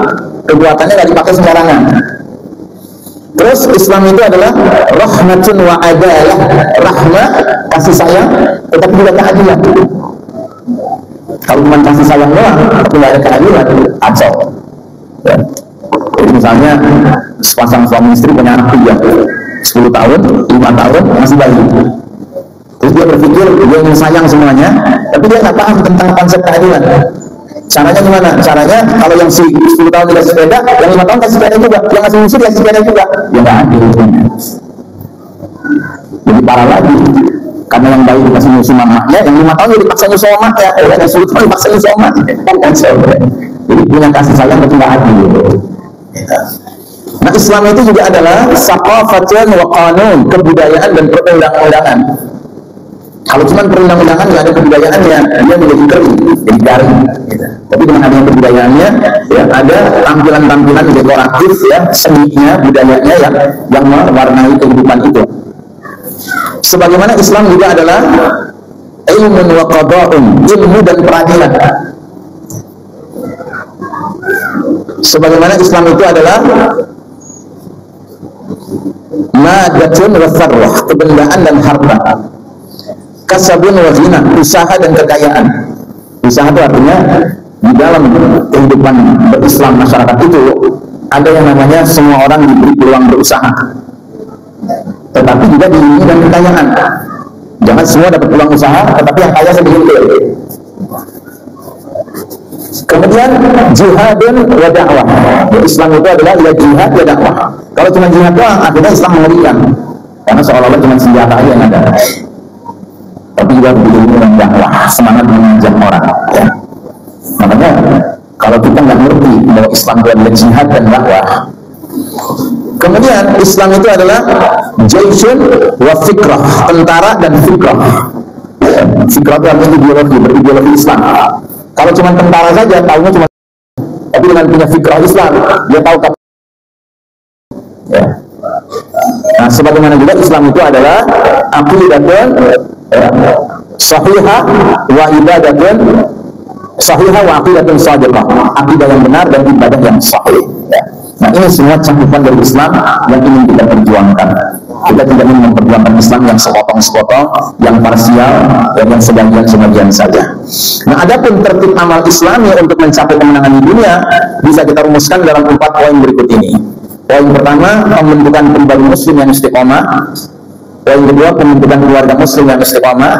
Kekuatannya gak dipakai sembarangan. Terus Islam itu adalah rahmatun wa adalah, rahmat, kasih sayang, tetapi juga keadilan. Kalau cuma kasih sayang doang, tapi gak ada keadilan, kacau. Ya. Jadi misalnya sepasang suami istri punya anak 10 tahun, 5 tahun, masih bayi. Terus dia berpikir dia ingin sayang semuanya, tapi dia nggak paham tentang konsep keadilan. Caranya gimana? Caranya kalau yang 10 tahun dikasih sepeda, yang 5 tahun kasih sepeda juga, yang masih musuh dikasih sepeda juga. Ya nggak adil itu. Jadi parah lagi, karena yang bayi dikasih musuh mamanya, yang 5 tahun jadi dipaksa nyusul mamanya, yang 10 tahun dipaksa nyusul mamanya. Kan jadi punya kasih sayang tapi nggak adil. Nah Islam itu juga adalah saqafatun wa qanun, kebudayaan dan perundang-undangan. Kalau cuma perundang-undangan nggak ada kebudayaannya, dia menjadi kering, jadi garing. Gitu. Tapi dengan adanya kebudayaannya, ya ada tampilan-tampilan dekoratif, ya seninya, budayanya yang mewarnai kehidupan itu. Sebagaimana Islam juga adalah ilmu wa qada'un, ilmu dan peradilan. Sebagaimana Islam itu adalah madatun wa tharwah, kebendaan dan harta, kasabun wa ghina, usaha dan kekayaan. Usaha itu artinya di dalam kehidupan berislam masyarakat itu ada yang namanya semua orang diberi peluang berusaha, tetapi juga diiringi dan kekayaan. Jangan semua dapat peluang usaha, tetapi yang kaya sedikit. Kemudian jihadun wa dakwah. Islam itu adalah ya jihad ya dakwah. Kalau cuma jihad doang, akhirnya Islam mengerikan, karena seolah-olah cuma senjata aja yang ada. Tapi juga begitu dengan dakwah, semangat mengajak orang. Ya. Makanya kalau kita nggak ngerti bahwa Islam itu adalah jihad dan dakwah, kemudian Islam itu adalah jaisun wa fikrah, tentara dan fikrah. Fikrah itu artinya ideologi, berideologi Islam. Kalau cuma tentara saja, tahunya cuma, tapi dengan punya fikrah Islam, dia tahu kan. Ya. Nah, sebagaimana juga Islam itu adalah aqidatun sahihah wa ibadatun sahihah wa aqidatun shadiqah, akidah yang benar dan ibadah yang sahih. Ya. Nah, ini semua cakupan dari Islam yang ingin kita perjuangkan. Kita tidak ingin memperjuangkan Islam yang sepotong-sepotong, yang parsial, dan yang sebagian-sebagian saja. Nah, adapun tertib amal Islami untuk mencapai kemenangan di dunia bisa kita rumuskan dalam 4 poin berikut ini. Poin pertama, pembentukan pribadi muslim yang istiqomah. Poin kedua, pembentukan keluarga muslim yang istiqomah.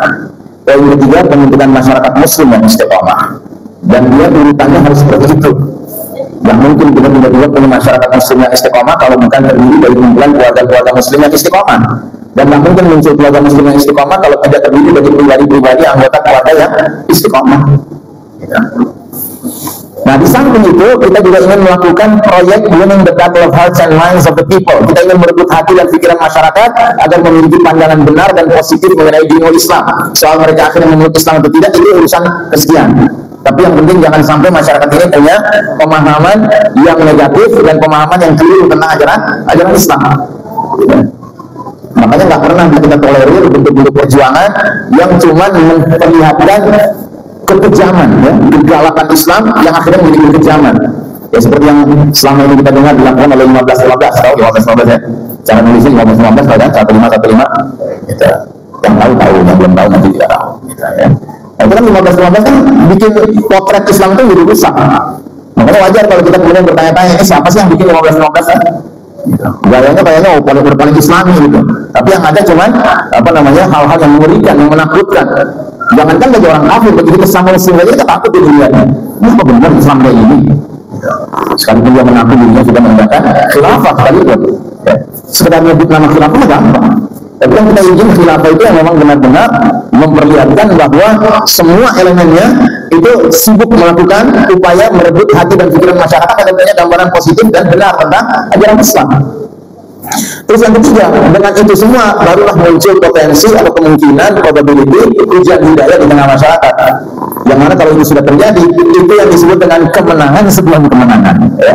Poin ketiga, pembentukan masyarakat muslim yang istiqomah. Dan dia urutannya harus seperti itu. Yang mungkin kita tiba-tiba punya masyarakat muslim yang istiqomah kalau bukan terdiri dari kumpulan keluarga-keluarga muslim yang istiqomah. Dan tidak mungkin muncul keluarga muslim yang istiqomah kalau tidak terdiri dari pribadi-pribadi anggota keluarga yang istiqomah. Ya. Nah, di samping itu kita juga ingin melakukan proyek winning the battle of hearts and minds of the people. Kita ingin merebut hati dan pikiran masyarakat agar memiliki pandangan benar dan positif mengenai dinul Islam. Soal mereka akhirnya memeluk Islam atau tidak, itu urusan kesekian. Tapi yang penting jangan sampai masyarakat ini punya pemahaman yang negatif dan pemahaman yang keliru tentang ajaran Islam. Makanya nggak pernah kita tolerir bentuk-bentuk perjuangan yang cuma memperlihatkan kekejaman, ya, kegalakan Islam yang akhirnya menjadi kekejaman. Ya seperti yang selama ini kita dengar dilakukan oleh 15-15, tahu 15-15 ya? Cara nulisnya 15-15, tahu kan? 15-15. Gitu. Yang tahu, yang belum tahu nanti tidak tahu. Gitu, ya. Nah, itu kan 15-15 kan bikin potret Islam itu jadi rusak. Makanya wajar kalau kita kemudian bertanya-tanya, siapa sih yang bikin 15-15 kan? Gitu. Gayanya kayaknya paling Islami gitu. Tapi yang ada cuman hal-hal yang mengerikan, yang menakutkan. Jangankan bagi orang kafir, bagi kita sama muslim aja kita takut di dunia ini. Ini apa benar Islam kayak ini? Sekalipun dia mengaku dirinya sudah menegakkan khilafah sekalipun. Ya. Sekedar menyebut nama khilafah mah gampang. Tapi yang kita ingin khilafah itu yang memang benar-benar memperlihatkan bahwa semua elemennya itu sibuk melakukan upaya merebut hati dan pikiran masyarakat agar punya gambaran positif dan benar tentang ajaran Islam. Terus yang ketiga, dengan itu semua barulah muncul potensi atau kemungkinan probability hujan hidayah di tengah masyarakat. Yang mana kalau itu sudah terjadi, itu yang disebut dengan kemenangan sebelum kemenangan. Ya.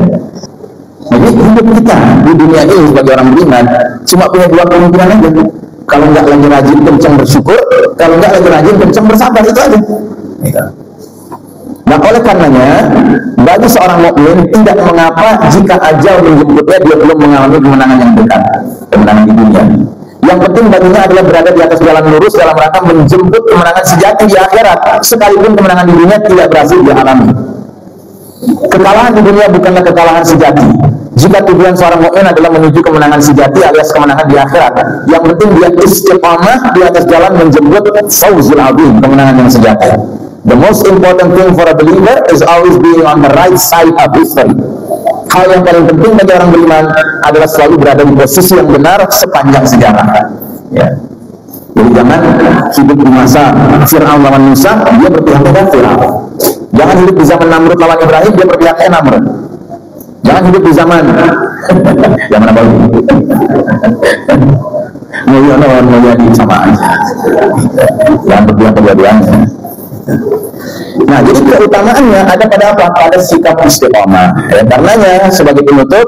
Jadi hidup kita di dunia ini sebagai orang beriman cuma punya 2 kemungkinan aja. Kalau nggak lagi rajin kencang bersyukur, kalau nggak lagi rajin kencang bersabar, itu aja. Ya. Nah, oleh karenanya bagi seorang mukmin tidak mengapa jika ajal menjemputnya dia belum mengalami kemenangan yang dekat, kemenangan di dunia. Yang penting baginya adalah berada di atas jalan lurus dalam rangka menjemput kemenangan sejati di akhirat, sekalipun kemenangan di dunia tidak berhasil dia alami. Kekalahan di dunia bukanlah kekalahan sejati. Jika tujuan seorang mukmin adalah menuju kemenangan sejati alias kemenangan di akhirat, yang penting dia istiqamah di atas jalan menjemput fawzul azim, kemenangan yang sejati. The most important thing for a believer is always being on the right side of history. Hal yang paling penting bagi orang beriman adalah selalu berada di posisi yang benar sepanjang sejarah. Ya. Jadi jangan hidup di masa Fir'aun lawan Musa, dia berpihak pada Fir'aun. Jangan hidup di zaman Namrud lawan Ibrahim, dia berpihak pada Namrud. Jangan hidup di zaman zaman apa ini? Mulyana lawan Mulyadi sama aja. Yang berbuat kedua-duanya. Nah, jadi keutamaannya ada pada apa? Pada sikap istiqamah. Ya, karenanya sebagai penutup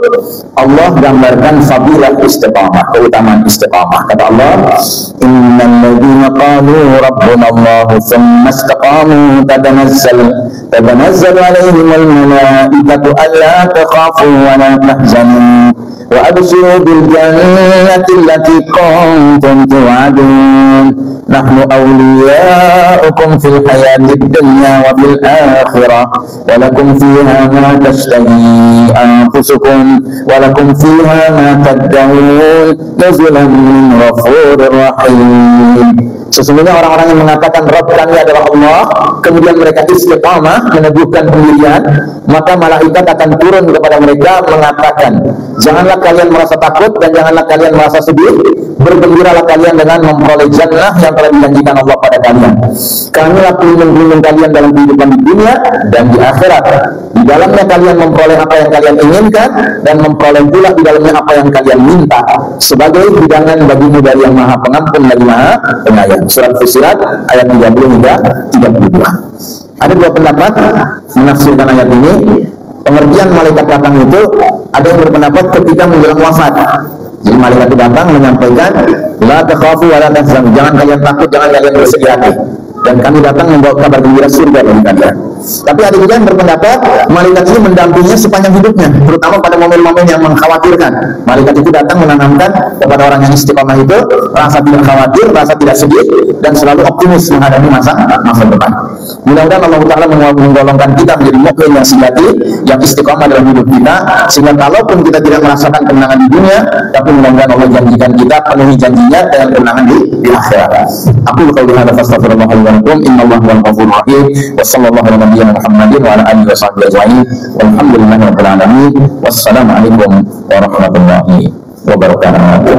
Allah gambarkan fadilah istiqamah, keutamaan istiqamah. Kata Allah, "Innal ladzina qalu rabbuna Allah tsumma istaqamu tatanazzalu 'alaihimul malaikatu alla takhafu wa la tahzanu wa abshiru bil jannati allati kuntum tu'adun. Nahnu awliya'ukum fil hayatid dunya wa fil akhirah wa lakum fiha ma tashtahi anfusukum wa lakum fiha ma tad'un nuzulan min ghafurir rahim." Sesungguhnya orang-orang yang mengatakan Rabb kami adalah Allah, kemudian mereka istiqamah meneguhkan pendirian, maka malaikat akan turun kepada mereka mengatakan, janganlah kalian merasa takut dan janganlah kalian merasa sedih, bergembiralah kalian dengan memperoleh jannah yang telah dijanjikan Allah pada kalian. Kamilah pelindung-pelindung kalian dalam kehidupan di dunia dan di akhirat. Di dalamnya kalian memperoleh apa yang kalian inginkan dan memperoleh pula di dalamnya apa yang kalian minta sebagai hidangan bagimu dari yang Maha Pengampun lagi Maha Penyayang. Surat Fussilat ayat 30 hingga 32. Ada dua pendapat menafsirkan ayat ini. Pengertian malaikat datang itu ada yang berpendapat ketika menjelang wafat. Jadi malaikat itu datang menyampaikan, la takhafu wa la tahzanu, jangan kalian takut, jangan kalian bersedih hati, dan kami datang membawa kabar gembira surga bagi kalian. Tapi ada juga yang berpendapat malaikat ini mendampinginya sepanjang hidupnya, terutama pada momen-momen yang mengkhawatirkan. Malaikat itu datang menanamkan kepada orang yang istiqamah itu rasa tidak khawatir, rasa tidak sedih, dan selalu optimis menghadapi masa depan. Mudah-mudahan Allah Ta'ala menggolongkan kita menjadi mukmin yang sejati, yang istiqamah dalam hidup kita, sehingga kalaupun kita tidak merasakan kemenangan di dunia, tapi mudah-mudahan Allah janjikan kita penuhi janjinya dengan kemenangan di akhirat. Aku qauli hadza fastaghfirullah li wa lakum, innallaha huwal ghafurur rahim. Wassallallahu ala nabiyyina Muhammadin wa ala alihi wa sahbihi ajma'in. Walhamdulillahi rabbil alamin. Wassalamualaikum warahmatullahi wabarakatuh.